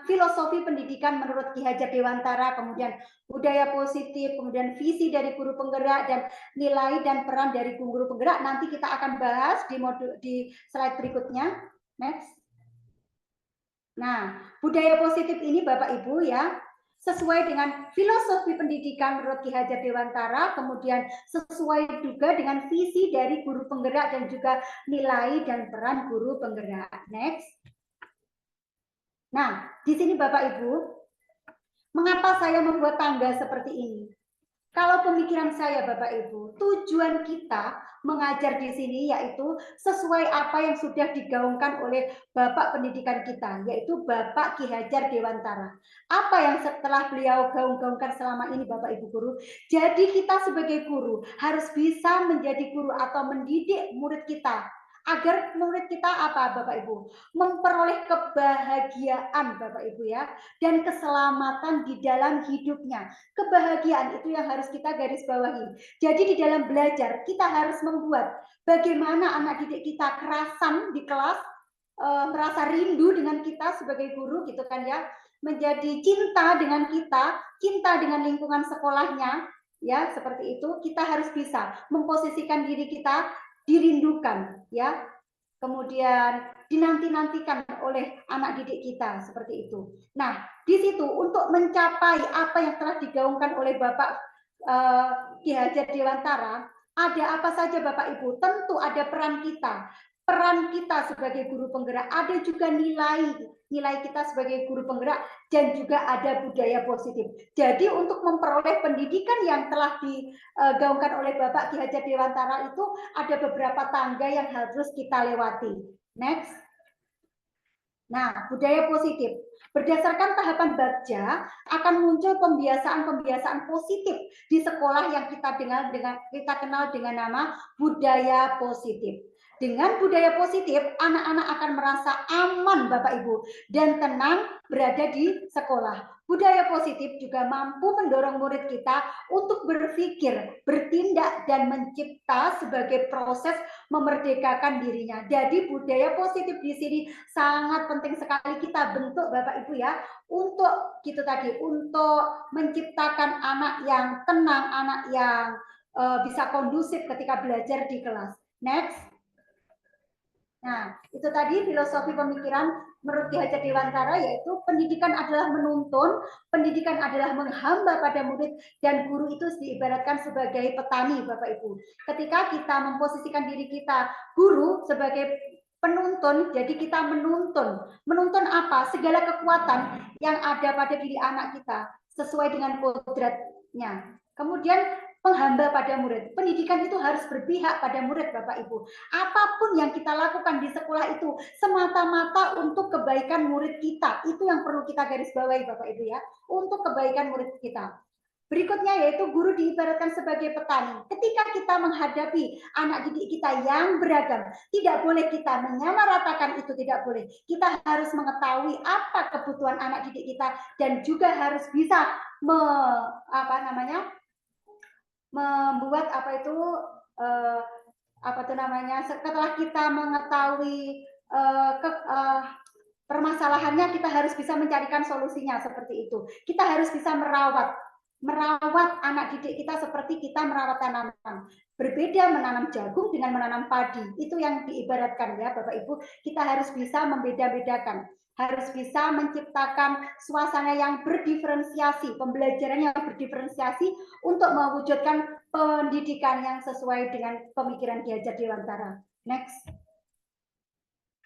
filosofi pendidikan menurut Ki Hajar Dewantara, kemudian budaya positif, kemudian visi dari guru penggerak, dan nilai dan peran dari guru penggerak. Nanti kita akan bahas di slide berikutnya. Next. Nah, budaya positif ini Bapak Ibu ya, sesuai dengan filosofi pendidikan menurut Ki Hajar Dewantara, kemudian sesuai juga dengan visi dari guru penggerak dan juga nilai dan peran guru penggerak. Next. Nah, di sini Bapak Ibu, mengapa saya membuat tangga seperti ini? Kalau pemikiran saya Bapak Ibu, tujuan kita mengajar di sini yaitu sesuai apa yang sudah digaungkan oleh Bapak pendidikan kita, yaitu Bapak Ki Hajar Dewantara. Apa yang setelah beliau gaung-gaungkan selama ini Bapak Ibu guru? Jadi kita sebagai guru harus bisa menjadi guru atau mendidik murid kita agar murid kita apa Bapak Ibu? Memperoleh kebahagiaan Bapak Ibu ya, dan keselamatan di dalam hidupnya. Kebahagiaan itu yang harus kita garis bawahi. Jadi di dalam belajar kita harus membuat bagaimana anak didik kita kerasan di kelas, merasa rindu dengan kita sebagai guru gitu kan ya, menjadi cinta dengan kita, cinta dengan lingkungan sekolahnya ya, seperti itu. Kita harus bisa memposisikan diri kita dirindukan ya, kemudian dinanti-nantikan oleh anak didik kita seperti itu. Nah, di situ untuk mencapai apa yang telah digaungkan oleh Bapak Ki Hajar Dewantara, ada apa saja Bapak Ibu? Tentu ada peran kita. Peran kita sebagai guru penggerak, ada juga nilai kita sebagai guru penggerak, dan juga ada budaya positif. Jadi untuk memperoleh pendidikan yang telah digaungkan oleh Bapak Ki Hajar Dewantara itu ada beberapa tangga yang harus kita lewati. Next. Nah, budaya positif. Berdasarkan tahapan Bagja akan muncul pembiasaan-pembiasaan positif di sekolah yang kita kenal dengan nama budaya positif. Dengan budaya positif, anak-anak akan merasa aman Bapak Ibu dan tenang berada di sekolah. Budaya positif juga mampu mendorong murid kita untuk berpikir, bertindak, dan mencipta sebagai proses memerdekakan dirinya. Jadi budaya positif di sini sangat penting sekali kita bentuk Bapak Ibu ya, untuk gitu tadi, untuk menciptakan anak yang tenang, anak yang bisa kondusif ketika belajar di kelas. Next. Nah, itu tadi filosofi pemikiran menurut Ki Hajar Dewantara, yaitu pendidikan adalah menuntun, pendidikan adalah menghamba pada murid, dan guru itu diibaratkan sebagai petani Bapak Ibu. Ketika kita memposisikan diri kita guru sebagai penuntun, jadi kita menuntun. Menuntun apa? Segala kekuatan yang ada pada diri anak kita sesuai dengan kodratnya. Kemudian penghamba pada murid. Pendidikan itu harus berpihak pada murid Bapak Ibu. Apapun yang kita lakukan di sekolah itu semata-mata untuk kebaikan murid kita. Itu yang perlu kita garis bawahi Bapak Ibu ya. Untuk kebaikan murid kita. Berikutnya yaitu guru diibaratkan sebagai petani. Ketika kita menghadapi anak didik kita yang beragam, tidak boleh kita menyamaratakan itu, tidak boleh. Kita harus mengetahui apa kebutuhan anak didik kita dan juga harus bisa membuat setelah kita mengetahui permasalahannya, kita harus bisa mencarikan solusinya seperti itu. Kita harus bisa merawat anak didik kita seperti kita merawat tanaman. Berbeda menanam jagung dengan menanam padi. Itu yang diibaratkan ya Bapak Ibu. Kita harus bisa membeda-bedakan. Harus bisa menciptakan suasana yang berdiferensiasi, pembelajaran yang berdiferensiasi untuk mewujudkan pendidikan yang sesuai dengan pemikiran Ki Hajar Dewantara. Next.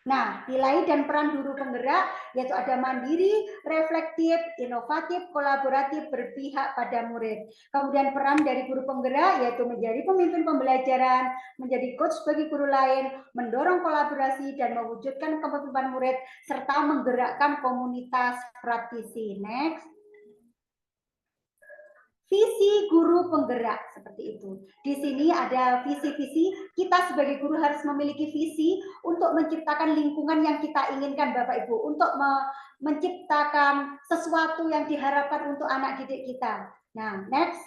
Nah, nilai dan peran guru penggerak yaitu ada mandiri, reflektif, inovatif, kolaboratif, berpihak pada murid. Kemudian peran dari guru penggerak yaitu menjadi pemimpin pembelajaran, menjadi coach bagi guru lain, mendorong kolaborasi dan mewujudkan kepemimpinan murid, serta menggerakkan komunitas praktisi. Next. Visi guru penggerak seperti itu. Di sini ada visi-visi. Kita sebagai guru harus memiliki visi untuk menciptakan lingkungan yang kita inginkan Bapak Ibu, untuk menciptakan sesuatu yang diharapkan untuk anak didik kita. Nah, next.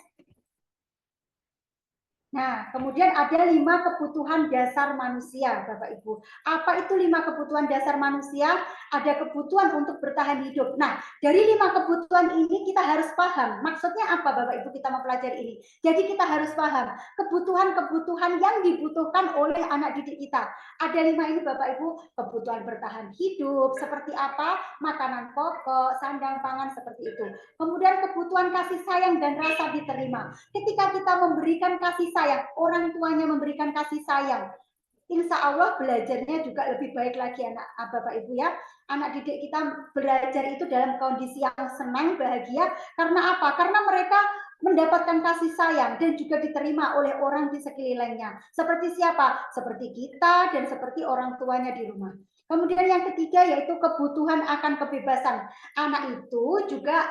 Nah, kemudian ada 5 kebutuhan dasar manusia, Bapak Ibu. Apa itu 5 kebutuhan dasar manusia? Ada kebutuhan untuk bertahan hidup. Nah, dari 5 kebutuhan ini kita harus paham. Maksudnya apa, Bapak Ibu, kita mempelajari ini? Jadi kita harus paham kebutuhan-kebutuhan yang dibutuhkan oleh anak didik kita. Ada 5 ini, Bapak Ibu. Kebutuhan bertahan hidup, seperti apa? Makanan pokok, sandang pangan, seperti itu. Kemudian kebutuhan kasih sayang dan rasa diterima. Ketika kita memberikan kasih sayang, orang tuanya memberikan kasih sayang, insya Allah belajarnya juga lebih baik lagi anak Bapak Ibu ya. Anak didik kita belajar itu dalam kondisi yang senang, bahagia. Karena apa? Karena mereka mendapatkan kasih sayang dan juga diterima oleh orang di sekelilingnya. Seperti siapa? Seperti kita dan seperti orang tuanya di rumah. Kemudian yang ketiga yaitu kebutuhan akan kebebasan. Anak itu juga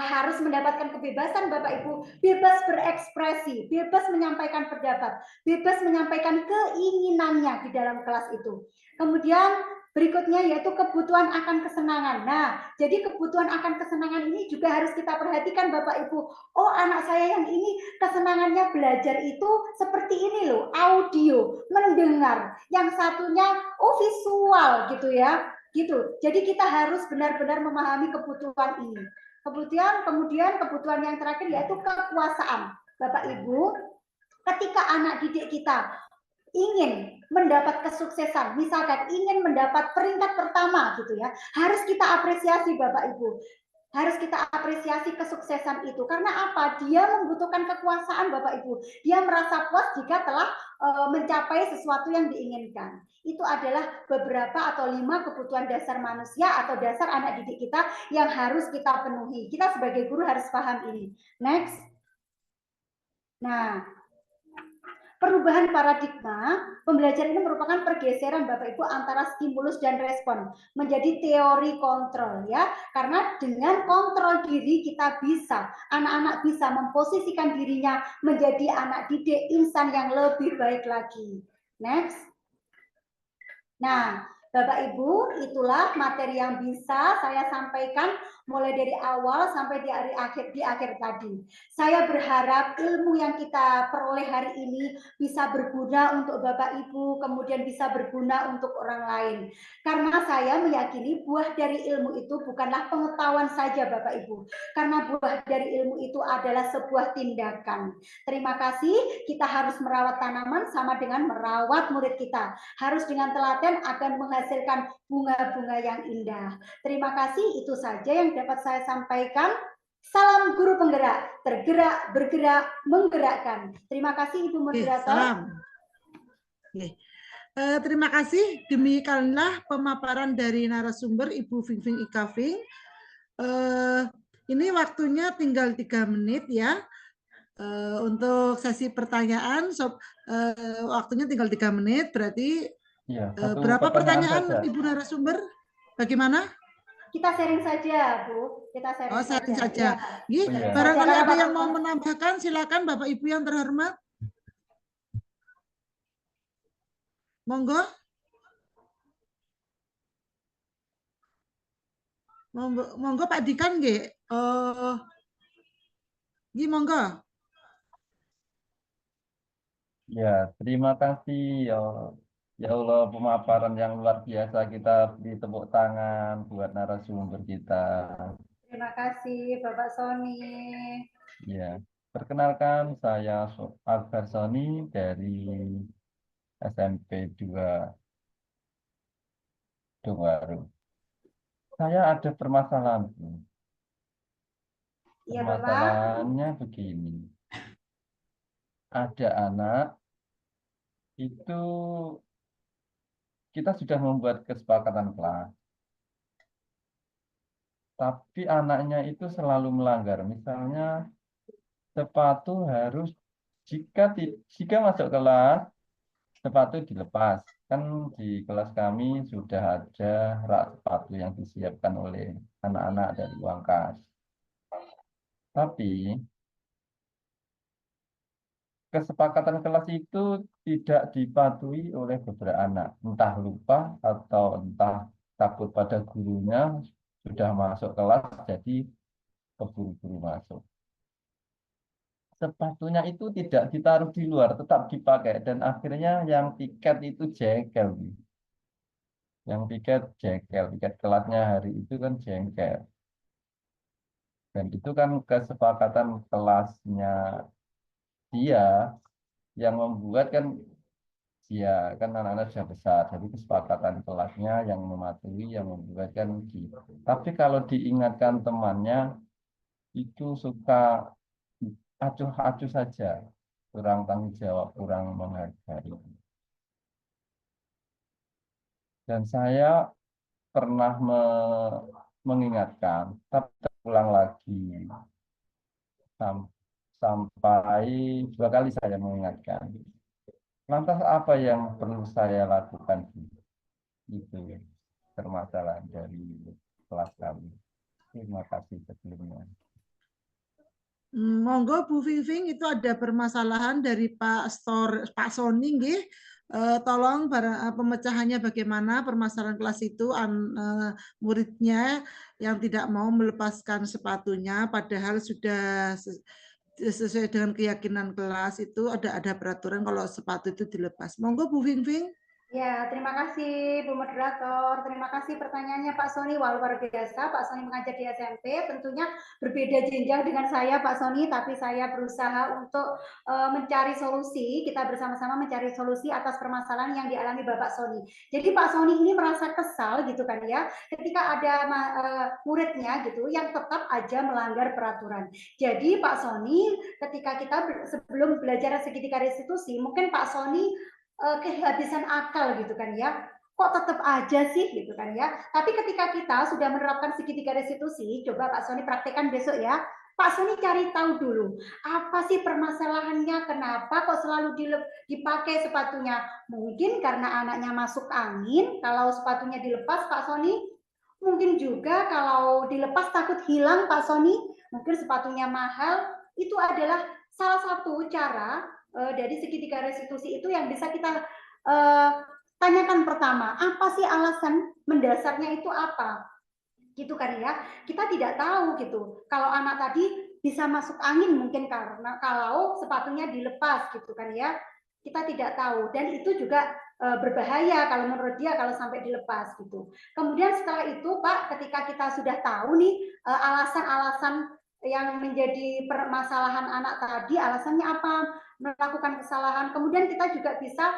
harus mendapatkan kebebasan Bapak Ibu, bebas berekspresi, bebas menyampaikan pendapat, bebas menyampaikan keinginannya di dalam kelas itu. Kemudian berikutnya yaitu kebutuhan akan kesenangan. Nah, jadi kebutuhan akan kesenangan ini juga harus kita perhatikan Bapak Ibu. Oh, anak saya yang ini kesenangannya belajar itu seperti ini loh, audio, mendengar. Yang satunya visual gitu ya. Gitu. Jadi kita harus benar-benar memahami kebutuhan ini. Kemudian kebutuhan yang terakhir yaitu kekuasaan. Bapak Ibu, ketika anak didik kita ingin mendapat kesuksesan, misalkan ingin mendapat peringkat pertama gitu ya, harus kita apresiasi Bapak Ibu. Harus kita apresiasi kesuksesan itu. Karena apa? Dia membutuhkan kekuasaan Bapak Ibu. Dia merasa puas jika telah mencapai sesuatu yang diinginkan. Itu adalah beberapa atau 5 kebutuhan dasar manusia atau dasar anak didik kita yang harus kita penuhi. Kita sebagai guru harus paham ini. Next. Nah, perubahan paradigma, pembelajaran ini merupakan pergeseran Bapak Ibu antara stimulus dan respon menjadi teori kontrol ya. Karena dengan kontrol diri kita bisa, anak-anak bisa memposisikan dirinya menjadi anak didik insan yang lebih baik lagi. Next. Nah, Bapak Ibu, itulah materi yang bisa saya sampaikan mulai dari awal sampai di akhir tadi. Saya berharap ilmu yang kita peroleh hari ini bisa berguna untuk Bapak Ibu, kemudian bisa berguna untuk orang lain. Karena saya meyakini buah dari ilmu itu bukanlah pengetahuan saja Bapak Ibu. Karena buah dari ilmu itu adalah sebuah tindakan. Terima kasih, kita harus merawat tanaman sama dengan merawat murid kita. Harus dengan telaten akan menghasilkan bunga-bunga yang indah. Terima kasih, itu saja yang dapat saya sampaikan. Salam guru penggerak, tergerak, bergerak, menggerakkan. Terima kasih Ibu Moderator. Salam. Terima kasih. Demikianlah pemaparan dari narasumber Ibu Fing Ika Fing. Ini waktunya tinggal 3 menit ya. Untuk sesi pertanyaan, waktunya tinggal 3 menit, berarti Iya, berapa pertanyaan saja. Ibu narasumber? Bagaimana? Kita sharing saja, Bu. Kita sharing sharing saja. saja. Ya. Iya. Barangkali ada yang mau menambahkan, silakan Bapak Ibu yang terhormat. Monggo. Monggo Pak Dikan nggih. Monggo. Ya, terima kasih ya Allah, pemaparan yang luar biasa. Kita beri tepuk tangan buat narasumber kita. Terima kasih Bapak Sony. Ya, perkenalkan saya Akbar Sony dari SMP 2 Dongwaru. Saya ada permasalahan. Iya, Permasalahannya begini. Ada anak itu kita sudah membuat kesepakatan kelas. Tapi anaknya itu selalu melanggar. Misalnya sepatu harus jika masuk kelas sepatu dilepas. Kan di kelas kami sudah ada rak sepatu yang disiapkan oleh anak-anak dari uang kas. Tapi kesepakatan kelas itu tidak dipatuhi oleh beberapa anak. Entah lupa atau entah takut pada gurunya, sudah masuk kelas jadi keburu-buru masuk. Sepatunya itu tidak ditaruh di luar, tetap dipakai. Dan akhirnya yang piket itu jengkel. Yang piket jengkel, piket kelasnya hari itu kan jengkel. Dan itu kan kesepakatan kelasnya dia yang membuat kan dia kan anak-anak sudah besar. Jadi kesepakatan kelasnya yang mematuhi, yang membuat kan gitu. Tapi kalau diingatkan temannya itu suka acuh-acuh saja, kurang tanggung jawab, kurang menghargai. Dan saya pernah mengingatkan, tapi terulang lagi sampai 2 kali saya mengingatkan. Lantas apa yang perlu saya lakukan? Itu permasalahan dari kelas kami. Terima kasih sebelumnya. Monggo Bu Viving, itu ada permasalahan dari Pak Sony nggih. Tolong pemecahannya bagaimana permasalahan kelas itu muridnya yang tidak mau melepaskan sepatunya padahal sudah sesuai dengan keyakinan kelas itu ada peraturan kalau sepatu itu dilepas. Monggo Bu Viving. Ya, terima kasih Bu Moderator. Terima kasih pertanyaannya Pak Sony. Wah, luar biasa. Pak Sony mengajar di SMP. Tentunya berbeda jenjang dengan saya Pak Sony, tapi saya berusaha untuk mencari solusi. Kita bersama-sama mencari solusi atas permasalahan yang dialami Bapak Sony. Jadi Pak Sony ini merasa kesal gitu kan ya, ketika ada muridnya gitu yang tetap aja melanggar peraturan. Jadi Pak Sony, ketika kita sebelum belajar segitiga restitusi, mungkin Pak Sony kehabisan akal gitu kan ya, kok tetap aja sih gitu kan ya. Tapi ketika kita sudah menerapkan segitiga restitusi, coba Pak Sony praktekkan besok ya. Pak Sony cari tahu dulu, apa sih permasalahannya, kenapa kok selalu dipakai sepatunya. Mungkin karena anaknya masuk angin, kalau sepatunya dilepas Pak Sony. Mungkin juga kalau dilepas takut hilang Pak Sony, mungkin sepatunya mahal. Itu adalah salah satu cara dari segitiga restitusi itu yang bisa kita tanyakan pertama, apa sih alasan mendasarnya itu apa? Gitu kan ya. Kita tidak tahu gitu. Kalau anak tadi bisa masuk angin mungkin karena kalau sepatunya dilepas gitu kan ya. Kita tidak tahu dan itu juga berbahaya kalau menurut dia kalau sampai dilepas gitu. Kemudian setelah itu Pak, ketika kita sudah tahu nih alasan-alasan yang menjadi permasalahan anak tadi, alasannya apa, melakukan kesalahan. Kemudian kita juga bisa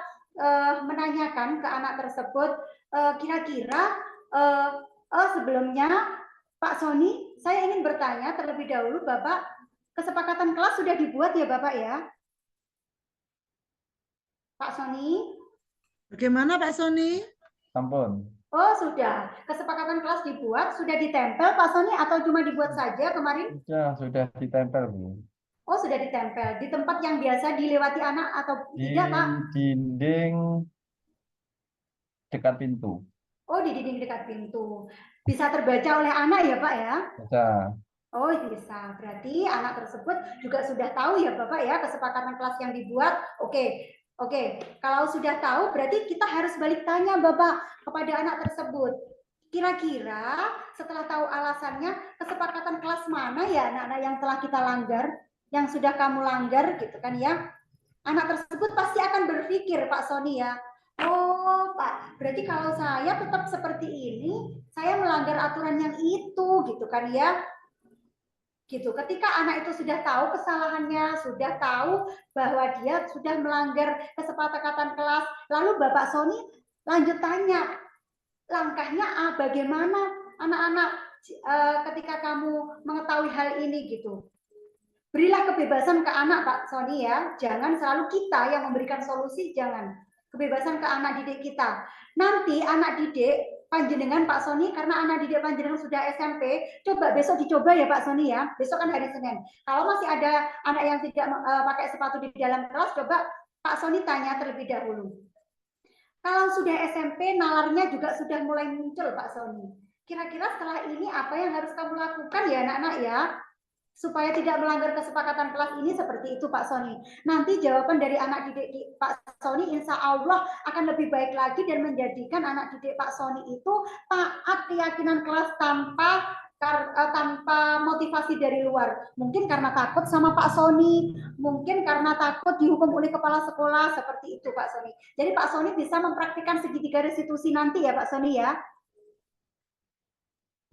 menanyakan ke anak tersebut, kira-kira sebelumnya Pak Sony, saya ingin bertanya terlebih dahulu, Bapak, kesepakatan kelas sudah dibuat ya Bapak ya? Pak Sony? Bagaimana Pak Sony? Ampun. Oh sudah, kesepakatan kelas dibuat, sudah ditempel Pak Sony atau cuma dibuat saja kemarin? Sudah ditempel Bu. Oh sudah ditempel, di tempat yang biasa dilewati anak atau tidak Pak? Di dinding dekat pintu. Oh di dinding dekat pintu, bisa terbaca oleh anak ya Pak ya? Bisa. Oh bisa, berarti anak tersebut juga sudah tahu ya Bapak ya kesepakatan kelas yang dibuat. Oke, kalau sudah tahu berarti kita harus balik tanya Bapak kepada anak tersebut. Kira-kira setelah tahu alasannya, kesepakatan kelas mana ya anak-anak yang telah kita langgar, yang sudah kamu langgar gitu kan ya. Anak tersebut pasti akan berpikir Pak Sony ya, oh Pak, berarti kalau saya tetap seperti ini, saya melanggar aturan yang itu gitu kan ya. Gitu. Ketika anak itu sudah tahu kesalahannya, sudah tahu bahwa dia sudah melanggar kesepakatan kelas, lalu Bapak Sony lanjut tanya, langkahnya bagaimana anak-anak ketika kamu mengetahui hal ini gitu. Berilah kebebasan ke anak Pak Sony ya, jangan selalu kita yang memberikan solusi, jangan. Kebebasan ke anak didik kita. Nanti anak didik panjenengan Pak Sony, karena anak didik panjenengan sudah SMP, coba besok dicoba ya Pak Sony ya, besok kan hari Senin. Kalau masih ada anak yang tidak pakai sepatu di dalam kelas, coba Pak Sony tanya terlebih dahulu. Kalau sudah SMP, nalarnya juga sudah mulai muncul Pak Sony. Kira-kira setelah ini apa yang harus kamu lakukan ya anak-anak ya? Supaya tidak melanggar kesepakatan kelas ini seperti itu Pak Sony. Nanti jawaban dari anak didik Pak Sony insya Allah akan lebih baik lagi dan menjadikan anak didik Pak Sony itu taat keyakinan kelas tanpa motivasi dari luar. Mungkin karena takut sama Pak Sony, mungkin karena takut dihukum oleh kepala sekolah, seperti itu Pak Sony. Jadi Pak Sony bisa mempraktikkan segitiga restitusi nanti ya Pak Sony ya?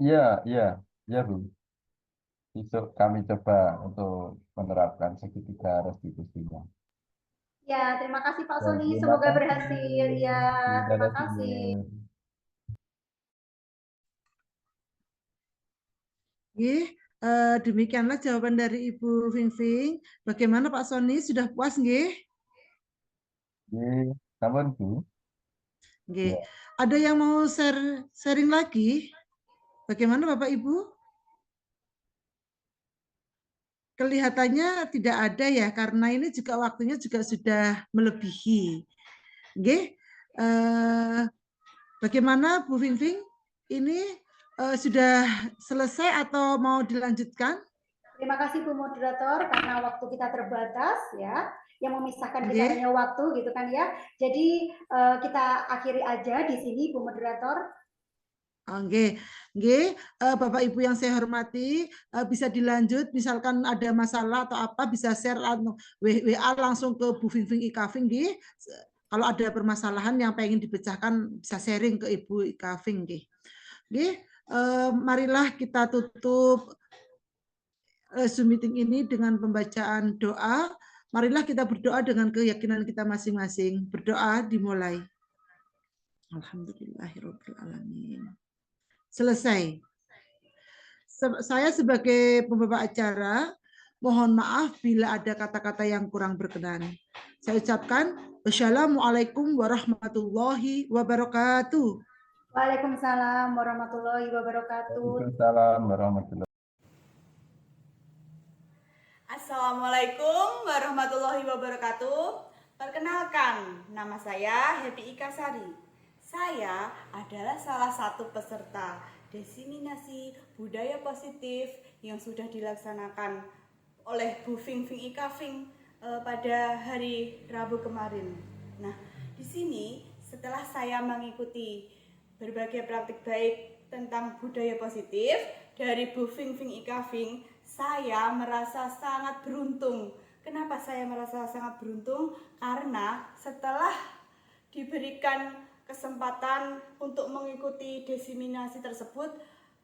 Iya Bu. Besok kami coba untuk menerapkan segitiga restitusinya. Ya, terima kasih Pak Sony. Semoga berhasil. Ya, terima kasih. Demikianlah jawaban dari Ibu Vingving. Bagaimana Pak Sony? Sudah puas nggih? Nggih, sampun Bu. Nggih. Ada yang mau sharing lagi? Bagaimana Bapak Ibu? Kelihatannya tidak ada ya, karena ini juga waktunya juga sudah melebihi. Nggih. Bagaimana Bu Vingving? Ini sudah selesai atau mau dilanjutkan? Terima kasih Bu Moderator, karena waktu kita terbatas ya, yang memisahkan kita Nggih. hanya waktu gitu kan ya. Jadi kita akhiri aja di sini Bu Moderator. Oke, nggih, Bapak Ibu yang saya hormati, bisa dilanjut, misalkan ada masalah atau apa bisa share WA langsung ke Bu Fingfing Ikafing nggih. Kalau ada permasalahan yang pengen dipecahkan bisa sharing ke Ibu Ikafing nggih. Nggih, marilah kita tutup Zoom meeting ini dengan pembacaan doa. Marilah kita berdoa dengan keyakinan kita masing-masing. Berdoa dimulai. Alhamdulillahirabbil alamin. Selesai. Saya sebagai pembawa acara mohon maaf bila ada kata-kata yang kurang berkenan. Saya ucapkan wassalamualaikum warahmatullahi wabarakatuh. Waalaikumsalam warahmatullahi wabarakatuh. Waalaikumsalam warahmatullahi. Assalamualaikum warahmatullahi wabarakatuh. Perkenalkan, nama saya Happy Ika Sari. Saya adalah salah satu peserta diseminasi budaya positif yang sudah dilaksanakan oleh Bu Fingfing Ikafing pada hari Rabu kemarin. Nah, di sini setelah saya mengikuti berbagai praktik baik tentang budaya positif dari Bu Fingfing Ikafing, saya merasa sangat beruntung. Kenapa saya merasa sangat beruntung? Karena setelah diberikan kesempatan untuk mengikuti diseminasi tersebut,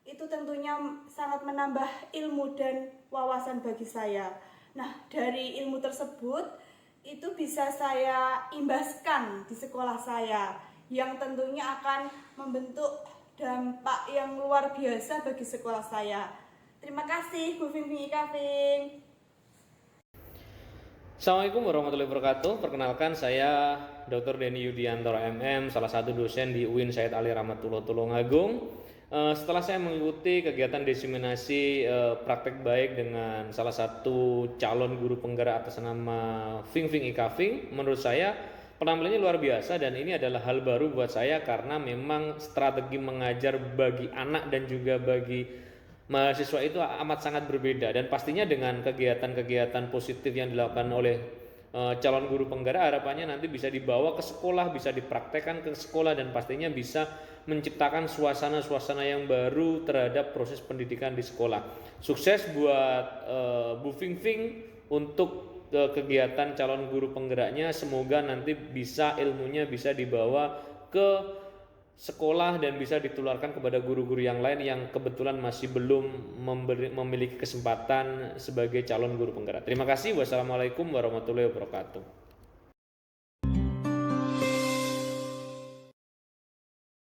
itu tentunya sangat menambah ilmu dan wawasan bagi saya. Nah, dari ilmu tersebut itu bisa saya imbaskan di sekolah saya, yang tentunya akan membentuk dampak yang luar biasa bagi sekolah saya. Terima kasih Bu Fingfing Ikafing. Assalamualaikum warahmatullahi wabarakatuh. Perkenalkan, saya Dr. Denny Yudiantoro MM, salah satu dosen di UIN Syed Ali Rahmatullah Tulungagung. Setelah saya mengikuti kegiatan diseminasi praktek baik dengan salah satu calon guru penggerak atas nama Fingfing Ikafing, menurut saya penampilannya luar biasa dan ini adalah hal baru buat saya karena memang strategi mengajar bagi anak dan juga bagi mahasiswa itu amat sangat berbeda, dan pastinya dengan kegiatan-kegiatan positif yang dilakukan oleh calon guru penggerak, harapannya nanti bisa dibawa ke sekolah, bisa dipraktekkan ke sekolah, dan pastinya bisa menciptakan suasana-suasana yang baru terhadap proses pendidikan di sekolah. Sukses buat Bu Fingfing untuk kegiatan calon guru penggeraknya. Semoga nanti bisa ilmunya bisa dibawa ke sekolah dan bisa ditularkan kepada guru-guru yang lain yang kebetulan masih belum memiliki kesempatan sebagai calon guru penggerak. Terima kasih. Wassalamualaikum warahmatullahi wabarakatuh.